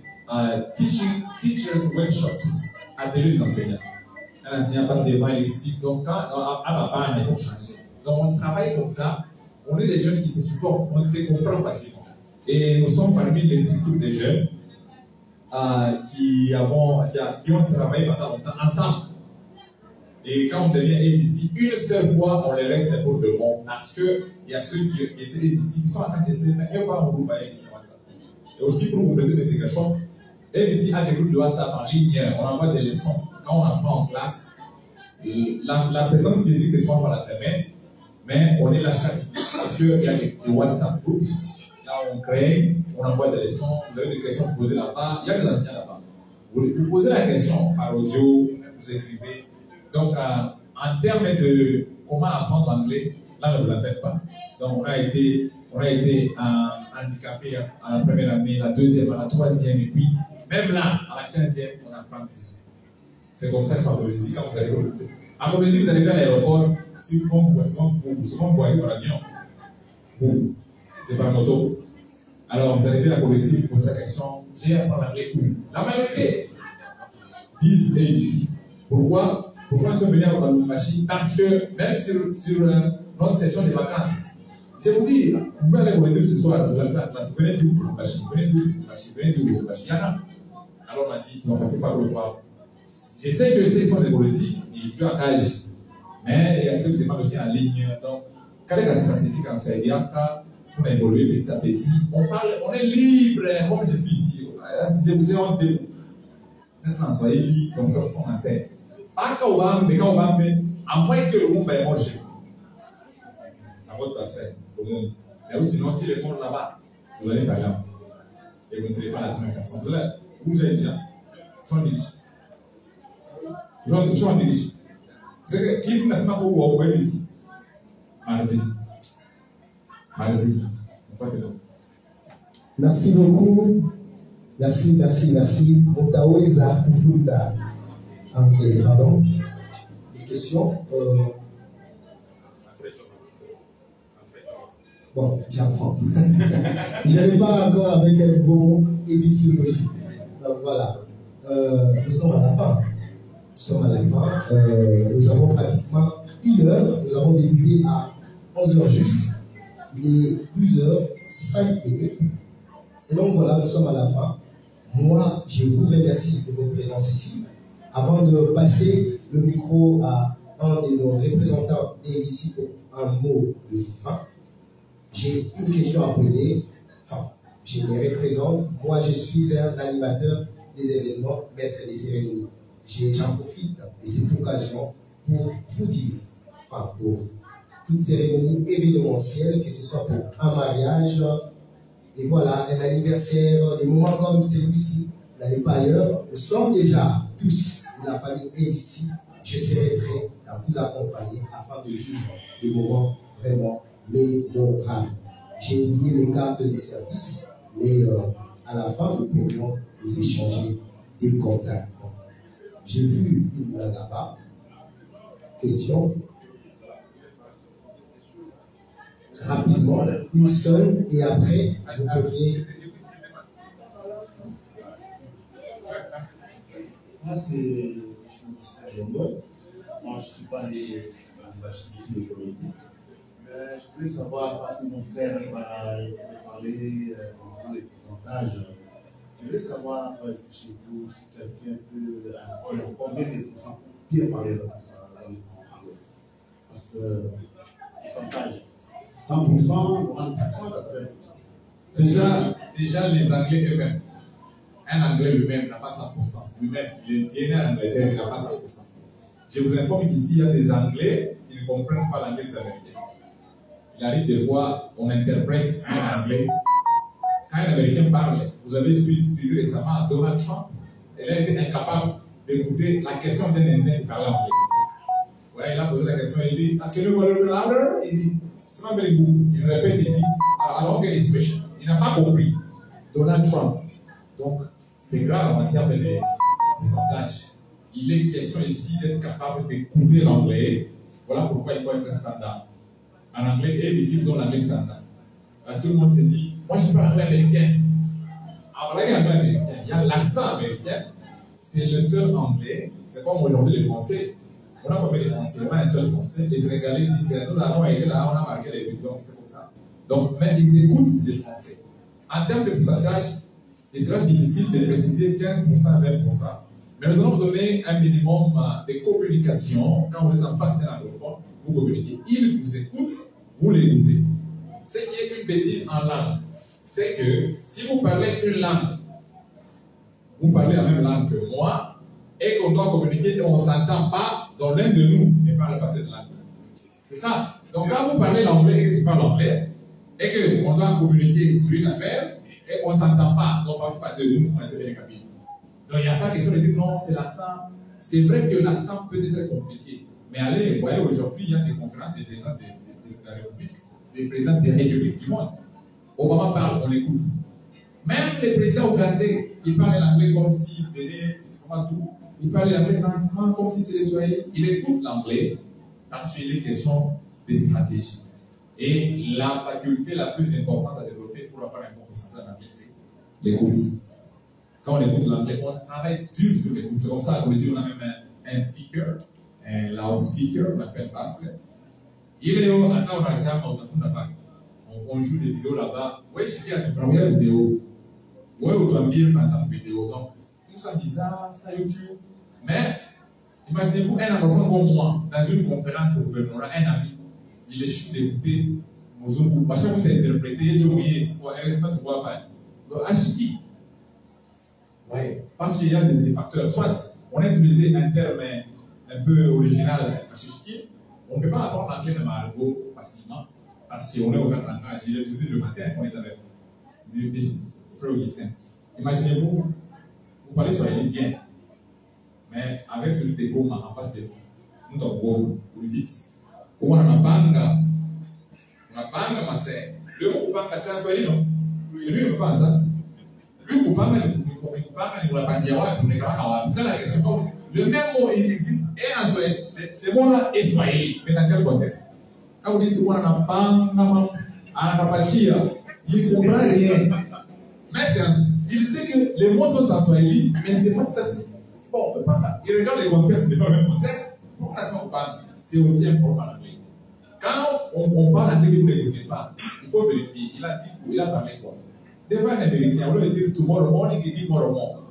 teachers workshops, ateliers des enseignants. Un enseignant passe devant, il explique, donc quand à la barre, il faut changer. Donc, on travaille comme ça, on est des jeunes qui se supportent, on se comprend facilement. Et nous sommes parmi les structures des jeunes qui ont travaillé pendant longtemps ensemble. Et quand on devient ABC, une seule fois, on les reste pour de bon. Parce qu'il y a ceux qui étaient ABC, qui sont en ACC, mais ils n'ont pas un groupe ABC WhatsApp. Et aussi pour vous compléter de ces questions, ABC a des groupes de WhatsApp en ligne, on envoie des leçons. Quand on apprend en classe, la présence physique, c'est 3 fois la semaine, mais on est là chaque jour. Parce qu'il y a des WhatsApp groups. Là, on crée, on envoie des leçons, vous avez des questions posées là-bas, il y a des enseignants là-bas. Vous posez la question par audio, vous écrivez. Donc, en termes de comment apprendre l'anglais, là, ne vous en faites pas. Donc, on a été handicapé à la première année, la deuxième, à la troisième, et puis, même là, à la 15e, on apprend toujours. C'est comme ça qu'à Montpellier, quand vous allez à Montpellier, vous arrivez à l'aéroport, si vous voyez par avion, c'est par moto. Alors, vous arrivez à Montpellier, vous posez la question, j'ai appris l'anglais où? La majorité disent ABC. Pourquoi ils sont venus à Lubumbashi? Parce que même sur notre session de vacances, je vous dis, vous pouvez aller au réseau ce soir, vous allez faire la classe, venez d'où Lubumbashi, venez d'où Lubumbashi, il y en a. Alors on m'a dit, tu m'as fait pas le voir. Je sais que ceux sont des Bolosies, ils jouent à cage, mais il y a ceux qui demandent aussi en ligne. Donc, quelle est la stratégie quand ça dit pour évoluer petit à petit? On est libre, comme je suis ici. J'ai honte de vous. Soyez libre, comme ça, on enseigne. Pas quand on va, mais quand on va, à moins que le monde va mort chez vous. À votre personne, le monde. Mais sinon, si le monde là-bas, vous allez par là. Et vous ne serez pas la première personne. Vous allez bien. Jean dirige. C'est que qui ne sait pas pour vous ici? Mardi. Merci beaucoup. Merci. Montaweza Kufunda. Pardon. Une question. Bon, j'apprends. Je n'avais pas encore avec un nouveau épisologie. Donc voilà. Nous sommes à la fin. Nous avons pratiquement 1 heure. Nous avons débuté à 11h juste. Il est 12h05. Et donc voilà, nous sommes à la fin. Moi, je vous remercie de votre présence ici. Avant de passer le micro à un de nos représentants ici pour un mot de fin, j'ai une question à poser. Enfin, je me représente. Moi, je suis un animateur des événements, maître des cérémonies. J'en profite de cette occasion pour vous dire, enfin pour toute cérémonie événementielle, que ce soit pour un mariage, et voilà, un anniversaire, des moments comme celui-ci, n'allez pas ailleurs. Nous sommes déjà tous, la famille est ici. Je serai prêt à vous accompagner afin de vivre des moments vraiment mémorables. J'ai oublié les cartes de service, mais à la fin, nous pourrions nous échanger des contacts. J'ai vu une main là-bas. Question. Rapidement, une seule, et après, vous pourriez. Moi, c'est Moi, je ne suis pas les archivistes de l'écologie. Mais je voulais savoir, parce que mon frère m'a parlé des pourcentages. Je voulais savoir chez vous si quelqu'un peut combien de pourcents bien parler l'anglais. Parce que pourcentage, 100%, 90%, 80%. Déjà, les Anglais eux-mêmes. Un Anglais lui-même n'a pas 100%. Lui-même, il est né en Angleterre, il n'a pas 100%. Je vous informe qu'ici, il y a des Anglais qui ne comprennent pas l'anglais des Américains. Il arrive des fois, on interprète un Anglais. Quand un Américain parle, vous avez suivi récemment Donald Trump, il a été incapable d'écouter la question d'un Indien qui parlait anglais. Ouais, il a posé la question, il dit, il dit, c'est pas very good. Il répète, il dit, alors quelle expression? Il n'a pas compris. Donald Trump. Donc, c'est grave en termes de pourcentage. Il est question ici d'être capable d'écouter l'anglais. Voilà pourquoi il faut être standard. En anglais et ici dans l'anglais standard. Alors, tout le monde s'est dit, moi je parle anglais américain. En anglais américain, il y a l'accent américain. C'est le seul anglais. C'est comme aujourd'hui les Français. On a combien de Français? On a un seul Français. Les Sénégalais disent, nous avons été là, on a marqué les buts. Donc c'est comme ça. Donc, mais ils écoutent les Français. En termes de pourcentage, il sera difficile de préciser 15% à 20%. Mais nous allons vous donner un minimum de communication. Quand vous êtes en face d'un anglophone, vous communiquez. Il vous écoute, vous l'écoutez. Ce qui est une bêtise en langue, c'est que si vous parlez une langue, vous parlez la même langue que moi, et qu'on doit communiquer et on ne s'entend pas, dans l'un de nous ne parle pas cette langue. C'est ça. Donc quand vous parlez l'anglais et que je parle l'anglais, et qu'on doit communiquer sur une affaire, et on ne s'entend pas, donc on ne parle pas de nous, on essaie de les cabines. Donc il n'y a pas question de dire non, c'est l'accent. C'est vrai que l'accent peut être très compliqué. Mais allez, vous voyez, aujourd'hui, il y a des conférences des présidents de la République, des présidents des républiques du monde. Obama parle, on l'écoute. Même les présidents ougandais, ils parlent l'anglais comme s'ils venaient, ils sont pas tout. Ils parlent l'anglais lentement, comme si c'était Swahili. Ils écoutent l'anglais parce qu'il est question de stratégie. Et la faculté la plus importante à développer pour avoir un bon pourcentage en anglais, c'est l'écoute. Quand on écoute l'anglais, on travaille dur sur l'écoute. C'est comme ça qu'on dit, on a même un speaker, un loudspeaker, on appelle baffle. Il est où, attends, on a jamais entendu là-bas. On joue des vidéos là-bas. Oui, je dis à tu prends une vidéo. Oui, on doit bien passer en vidéo. Donc, tout ça bizarre, ça YouTube. Mais, imaginez-vous un enfant comme moi, dans une conférence au gouvernement, un ami, il est chou d'écouter Mozungu. Parce que vous interprétez, je vous dis, c'est quoi, heureusement, tu vois pas. Donc, Ashiki. Oui, parce qu'il y a des facteurs. Soit, on a utilisé un terme un peu original, Ashiki. On ne peut pas apprendre l'anglais même à argot facilement. Parce qu'on est au grand langage. Il est jeudi le matin, on est avec le frère Augustin. Imaginez-vous, vous parlez Swahili bien, mais avec celui de Goma en face de vous. Nous sommes Goma, vous lui dites. Comment on a banga? On a banga, ma sœur. Lui, on peut pas c'est un Swahili, non? Lui, il ne peut pas entendre. Lui, on peut pas c'est la question. Le même mot, il existe et en Swahili. Ce mot-là est Swahili, mais dans quel contexte? Quand vous dites qu'on a banga, il ne comprend rien. Mais il sait que les mots sont en Swahili, mais c'est pas ça. Bon, on peut pas. Il regarde les contextes, c'est pas le même contexte. Pourquoi est-ce qu'on parle? C'est aussi important en anglais. Quand on parle anglais, vous ne l'écoutez pas. Il faut vérifier. Il a dit, il a parlé quoi? Devant un Américain, on lui dit tomorrow morning, il dit tomorrow morning.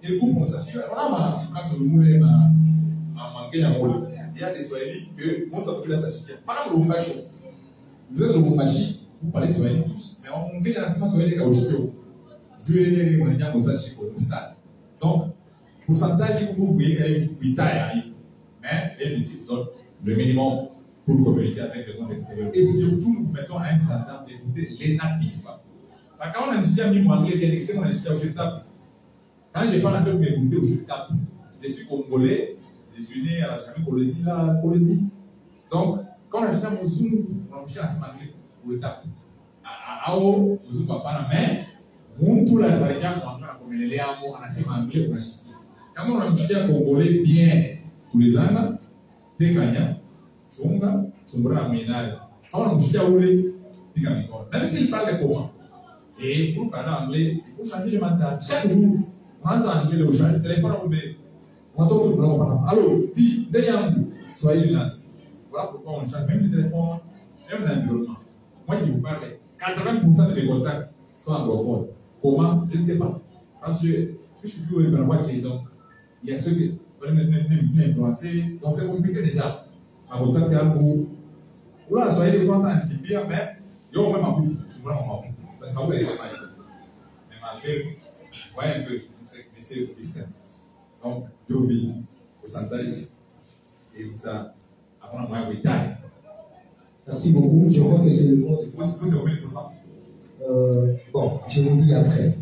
Il coupe comme ça. On a ma sur le moulin, ma manqué à moule. Il y a des Swahili que mon top là, ça chie. Par exemple, le Mumbashi. Vous êtes le Mumbashi, vous parlez Swahili tous. Mais on manque à la Swahili au Chito. Dieu est mon lien au stade Chico, au stade. Donc, pourcentage, vous voyez qu'il y a une taille, mais les ici vous donne le minimum pour communiquer avec le monde extérieur. Et surtout, nous mettons un standard d'écouter les natifs. Quand on a étudié à mi anglais, bien excellent, on a étudié au jeu de table. Quand je parle un peu de m'écouter au jeu de table, je suis congolais, je suis né à la Jamie Colosie. Donc, quand on a étudié au Zoom, on a étudié en anglais pour le table. Ao, au Zoom, papa, mais, mon tout la Zaria, on a comme les Léamo, on a essayé anglais, on a étudié. Quand on a étudié congolais bien tous les ans, des Kenya, Chunga, Sombra, Ménage. Quand on a étudié à Oulé, même s'il parle comment. Et pour parler anglais, il faut changer le mental. Chaque jour, on a anglais, le change. Le téléphone, on entend tout le monde. Allô, dis, derrière nous, soyez lunaires. Voilà pourquoi on change même le téléphone, même l'environnement. Moi qui vous parle, 80% des contacts sont anglophones. Comment? Je ne sais pas. Parce que je suis plus dans la voiture, donc il y a ceux qui veulent m'influencer. Donc c'est compliqué déjà. Ma contact est un peu. Voilà, soyez les pensants qui bien, mais il y a même un peu. Souvent, on m'a parce que vous avez pas mais malgré, ouais, un peu, mais c'est différent. Donc, j'oublie le pourcentage et vous ça, avant la moyenne, taille. Merci beaucoup. Je crois que c'est le mot de vous, c'est combien de pourcents? Bon, je vous dis après.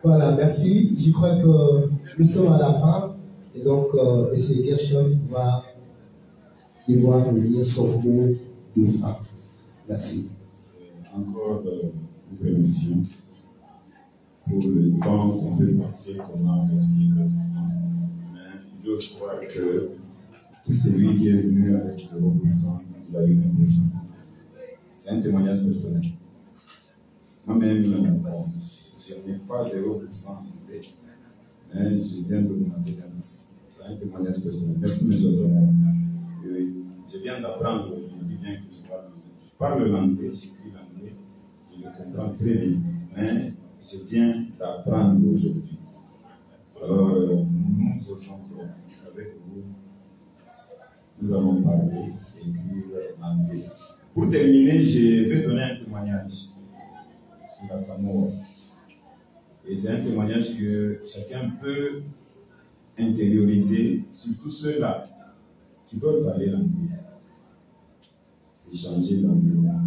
Voilà, merci. Je crois que nous sommes à la fin. Et donc, M. Gershon va devoir nous dire son mot de fin. Merci. Encore une permission pour le temps qu'on peut passer, qu'on a gaspillé gratuitement. Mais je crois que tout celui qui est venu avec 0%, il a eu 1%. C'est un témoignage personnel. Moi-même, je n'ai pas 0%, mais je viens d'augmenter d'1%. C'est un témoignage personnel. Merci, M. Samuel. Je viens d'apprendre aujourd'hui bien que je parle l'anglais, j'écris l'anglais, je le comprends très bien, mais je viens d'apprendre aujourd'hui. Alors, nous faisons avec vous, nous allons parler, écrire l'anglais. Pour terminer, je vais donner un témoignage sur la Samoa. Et c'est un témoignage que chacun peut intérioriser, surtout ceux-là qui veulent parler l'anglais. C'est changer d'environnement.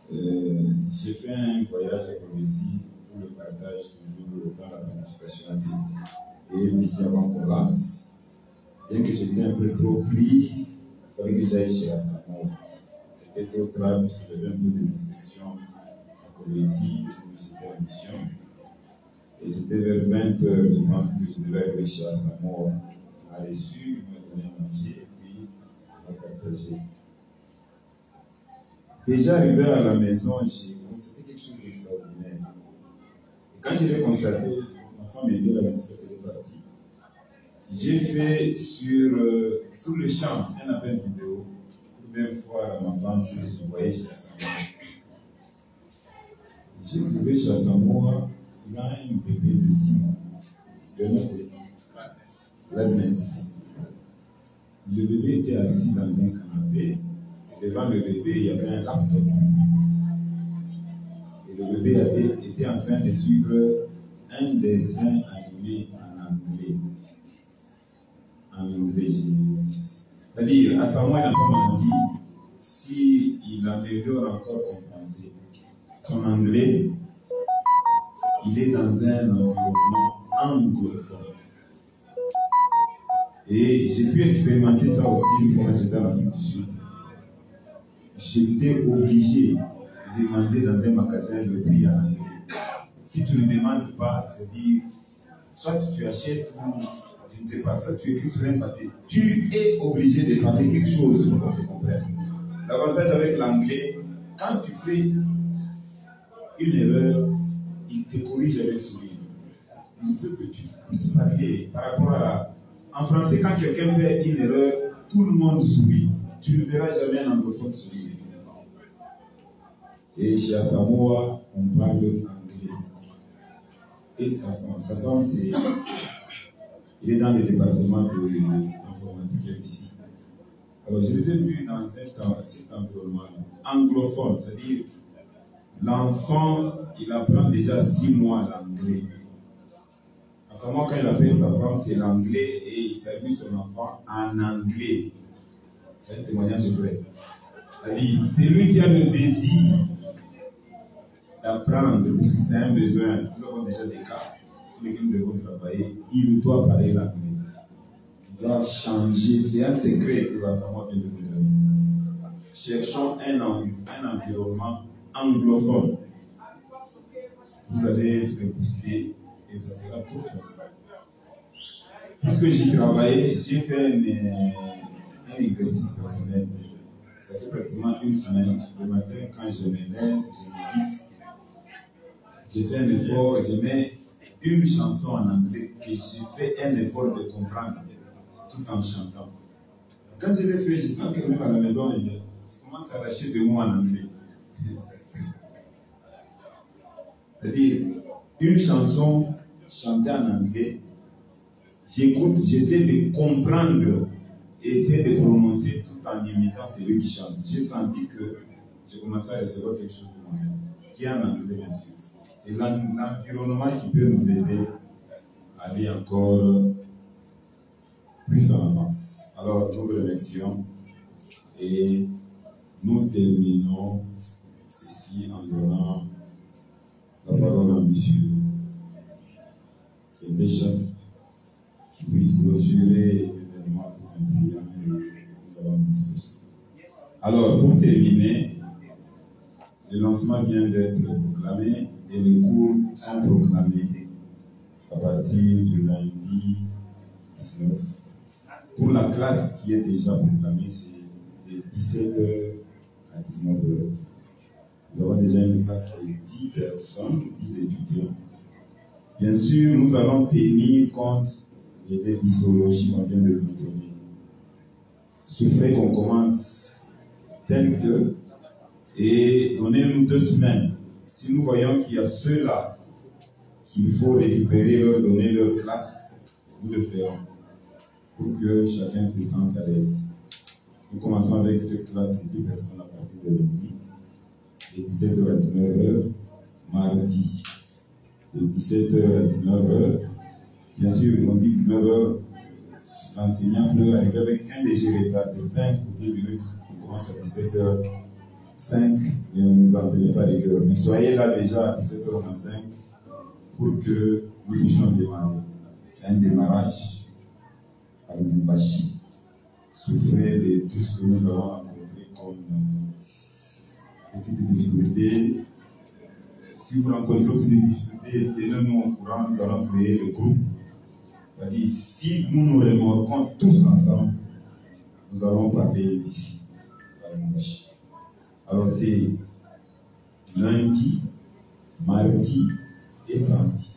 J'ai fait un voyage à Colosie pour le partage toujours dans la planification et ici avant qu'on lance. Bien que j'étais un peu trop pris, il fallait que j'aille chez la Samoa. C'était trop tard parce que j'avais un peu des inspections à Colosie où j'étais en mission. Et c'était vers 20h, je pense que je devais arriver chez la Samoa. On m'a reçu, il m'a donné à manger et puis on a partagé. Déjà arrivé à la maison, j'ai constaté quelque chose d'extraordinaire. Et quand je l'ai constaté, ma femme était là, j'espère qu'elle est partie. J'ai fait sur le champ un appel vidéo pour bien voir ma femme si je voyais chez la Samoa. J'ai trouvé chez la Samoa, il a un bébé de 6 mois. Le nom c'est Gladness. Le bébé était assis dans un canapé. Devant le bébé, il y avait un laptop. Et le bébé était en train de suivre un dessin animé en anglais. En anglais, c'est-à-dire, à ce moment, il a comment dit, s'il améliore encore son français, son anglais, il est dans un environnement anglophone. Et j'ai pu expérimenter ça aussi une fois que j'étais en Afrique du Sud. J'étais obligé de demander dans un magasin le prix en anglais. Si tu ne demandes pas, c'est-à-dire, soit tu achètes ou je ne sais pas, soit tu écris sur un papier, tu es obligé de demander quelque chose pour qu'on te comprenne. L'avantage avec l'anglais, quand tu fais une erreur, il te corrige avec sourire. Il veut que tu puisses parler par rapport à... En français, quand quelqu'un fait une erreur, tout le monde sourit. Tu ne verras jamais un anglophone sourire. Et chez Asamoah, on parle anglais. Et sa femme, c'est... Il est dans le département de l'informatique ici. Alors, je les ai vus dans cet environnement anglophone, c'est-à-dire l'enfant, il apprend déjà 6 mois l'anglais. À savoir, quand il appelle sa femme, c'est l'anglais et il salue son enfant en anglais. C'est un témoignage vrai. C'est-à-dire, celui qui a le désir d'apprendre, puisque c'est un besoin, nous avons déjà des cas sur lesquels nous devons travailler, il doit parler l'anglais. Il doit changer, c'est un secret que Samoa vient de nous donner. Cherchons un environnement anglophone. Vous allez être boosté et ça sera trop facile. Puisque j'y travaillais, j'ai fait un exercice personnel. Ça fait pratiquement une semaine. Le matin, quand je me lève, je médite. J'ai fait un effort, je mets une chanson en anglais que j'ai fait un effort de comprendre tout en chantant. Quand je l'ai fait, je sens que même à la maison, je commence à lâcher des mots en anglais. C'est-à-dire, une chanson chantée en anglais, j'écoute, j'essaie de comprendre et essayer de prononcer tout en imitant celui qui chante. J'ai senti que j'ai commencé à recevoir quelque chose de moi-même, qui est en anglais, bien sûr. C'est l'environnement qui peut nous aider à aller encore plus en avance. Alors, nous remercions et nous terminons ceci en donnant la parole à monsieur Deschamps qui puisse clôturer l'événement tout en priant et nous allons disperser. Alors, pour terminer, le lancement vient d'être proclamé et les cours sont proclamés à partir du lundi 19. Pour la classe qui est déjà proclamée, c'est de 17h à 19h. Nous avons déjà une classe de 10 personnes, 10 étudiants. Bien sûr, nous allons tenir compte des dévisologies qu'on vient de nous donner. Souffrez qu'on commence tel que et donnez-nous 2 semaines. Si nous voyons qu'il y a ceux-là qu'il faut récupérer, leur donner leur classe, nous le ferons pour que chacun se sente à l'aise. Nous commençons avec cette classe de 10 personnes à partir de lundi, de 17h à 19h, mardi, de 17h à 19h. Bien sûr, on dit 19h, l'enseignant peut arriver avec un léger retard de 5 ou 10 minutes. On commence à 17h05, mais on ne nous en tenait pas rigueur. Mais soyez là déjà à 17h25 pour que nous puissions démarrer. C'est un démarrage à Lubumbashi. Souffrez de tout ce que nous avons rencontré comme petites difficultés. Si vous rencontrez aussi des difficultés, tenez-nous au courant, nous allons créer le groupe. C'est-à-dire, si nous nous remorquons tous ensemble, nous allons parler d'ici, à Lubumbashi. Alors c'est lundi, mardi et samedi.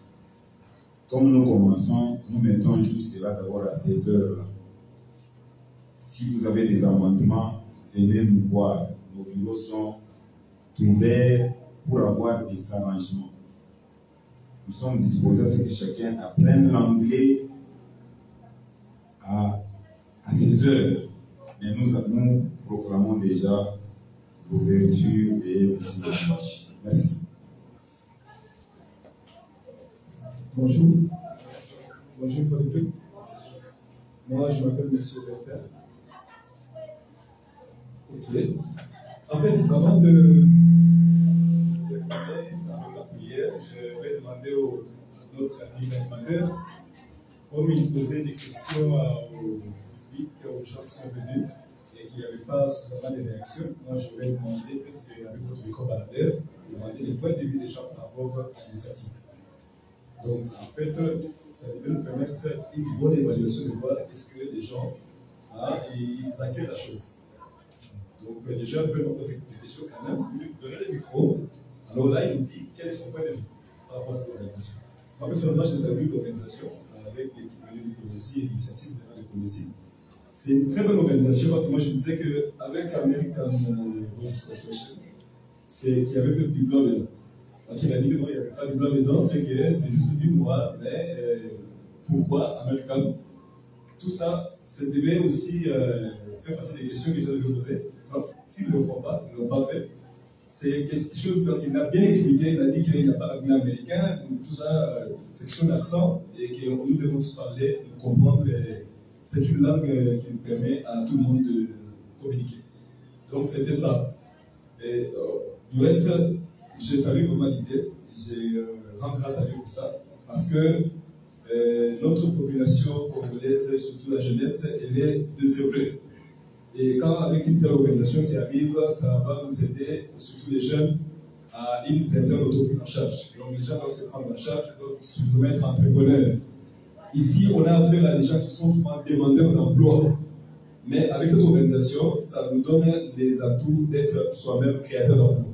Comme nous commençons, nous mettons juste là d'abord à 16h. Si vous avez des amendements, venez nous voir. Nos bureaux sont ouverts pour avoir des arrangements. Nous sommes disposés à ce que chacun apprenne l'anglais à 16h. Mais nous proclamons déjà l'ouverture des marchés. Merci. Bonjour. Bonjour, Frédéric. Moi, je m'appelle M. Bertin. Ok. En fait, avant de parler dans la prière, je vais demander à notre ami animateur, comme il posait des questions au public, aux gens qui sont venus et qui n'avaient pas suffisamment de réactions, moi je vais demander, parce qu'avec votre micro-baladeur, demander les points de vue des gens par rapport à l'initiative. Donc, en fait, ça devait nous permettre une bonne évaluation de voir est-ce que les gens ils inquiètent la chose. Donc, les gens veulent me poser des questions quand même, ils lui donnent le micro. Alors là, il nous dit quel est son point de vue par rapport à cette organisation. Moi, personnellement, je salue l'organisation avec l'équipe de Colosie et l'initiative de Colosie. C'est une très bonne organisation parce que moi, je disais qu'avec American Voice Corporation, c'est qu'il y avait du blanc dedans. Donc, il a dit que non, il n'y avait pas de blanc dedans, c'est que c'est juste du noir, mais pourquoi American? Tout ça, ça devait aussi faire partie des questions que les gens devaient poser. Donc, s'ils ne le font pas, ils ne l'ont pas fait. c'est quelque chose, parce qu'il a bien expliqué, il a dit qu'il n'y a pas d'anglais américain, tout ça, c'est question d'accent, et que nous devons tous parler, comprendre, c'est une langue qui nous permet à tout le monde de communiquer. Donc c'était ça. Et du reste, je salue vraiment l'idée, je rends grâce à Dieu pour ça, parce que notre population congolaise, surtout la jeunesse, elle est désœuvrée. Et quand avec une telle organisation qui arrive, ça va nous aider, surtout les jeunes, à une certaine autoprise en charge. Donc les gens doivent se prendre en charge, doivent se mettre entrepreneurs. Ici, on a affaire à des gens qui sont souvent demandeurs d'emploi. Mais avec cette organisation, ça nous donne les atouts d'être soi-même créateur d'emploi.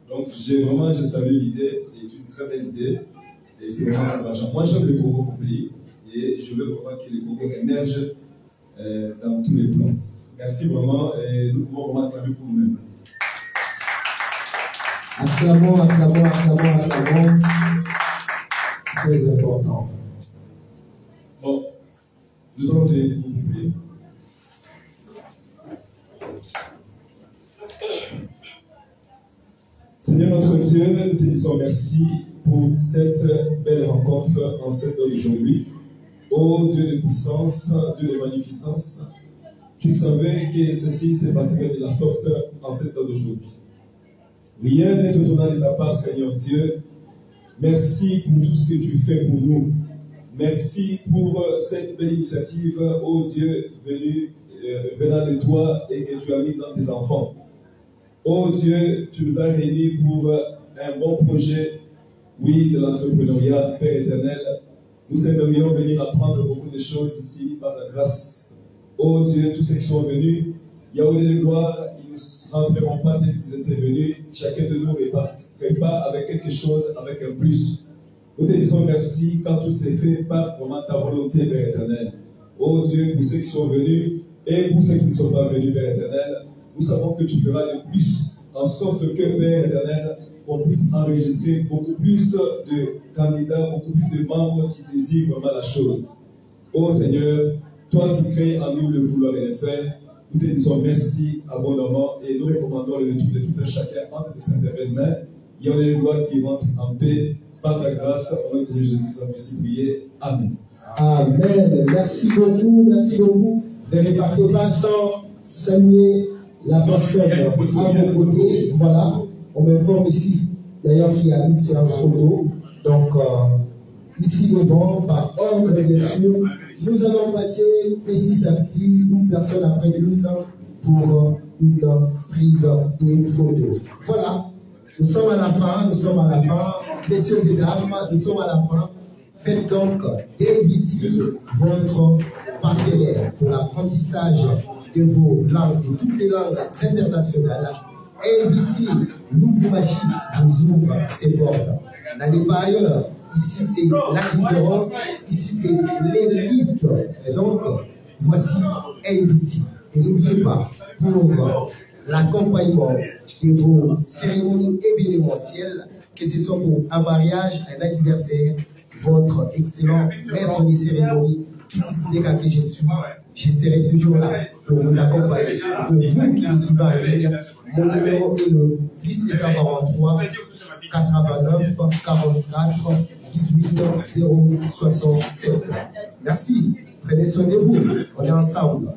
Donc je salue l'idée, c'est une très belle idée. Et c'est vraiment encourageant. Moi, j'aime le Congo comme pays et je veux vraiment que le Congo émerge dans tous les plans. Merci vraiment et nous pouvons vraiment acclamer pour nous-mêmes. Acclamons, acclamons, acclamons, acclamons. Très important. Bon, nous allons te prier. Seigneur notre Dieu, nous te disons merci pour cette belle rencontre en cette heure d'aujourd'hui. Ô Dieu de puissance, Dieu de magnificence, tu savais que ceci s'est passé de la sorte en cette heure d'aujourd'hui. Rien n'est étonnant de ta part, Seigneur Dieu. Merci pour tout ce que tu fais pour nous. Merci pour cette belle initiative, ô Dieu, venant de toi et que tu as mis dans tes enfants. Ô Dieu, tu nous as réunis pour un bon projet, oui, de l'entrepreneuriat, Père éternel. Nous aimerions venir apprendre beaucoup de choses ici par ta grâce. Ô Dieu, tous ceux qui sont venus, Yahweh de gloire, ils ne rentreront pas tels qu'ils étaient venus. Chacun de nous repart avec quelque chose, avec un plus. Nous te disons merci quand tout s'est fait par vraiment ta volonté, Père éternel. Ô Dieu, pour ceux qui sont venus et pour ceux qui ne sont pas venus, Père éternel, nous savons que tu feras le plus, en sorte que, Père éternel, qu'on puisse enregistrer beaucoup plus de candidats, beaucoup plus de membres qui désirent vraiment la chose. Ô Seigneur, toi qui crées en nous le vouloir et le faire, nous te disons merci abondamment et nous recommandons le retour de tout un chacun entre tes saintes belles mains. Il y a les lois qui rentrent en paix par ta grâce. Au nom de Seigneur Jésus, merci, prier. Amen. Amen. Merci beaucoup, merci beaucoup. Ne repartez pas sans saluer la personne à vos côtés. Voilà, on m'informe ici d'ailleurs qu'il y a une séance photo. Donc, ici devant, par ordre bien sûr, nous allons passer petit à petit, une personne après l'une, pour une prise de photo. Voilà, nous sommes à la fin, messieurs et dames, nous sommes à la fin. Faites donc d'ABC votre partenaire pour l'apprentissage de vos langues, de toutes les langues internationales. ABC, Lubumbashi vous ouvre ses portes. N'allez pas ailleurs. Ici, c'est la différence. Ici, c'est l'élite. Et donc, voici ABC. Et n'oubliez pas, pour l'accompagnement de vos cérémonies événementielles, que ce soit pour un mariage, un anniversaire, votre excellent maître des cérémonies, ici, c'est que je suis. Je serai toujours là pour vous accompagner. Pour vous qui me suivez en ligne, mon numéro est le plus 243 89 44 18 067. Merci. Prenez soin de vous. On est ensemble.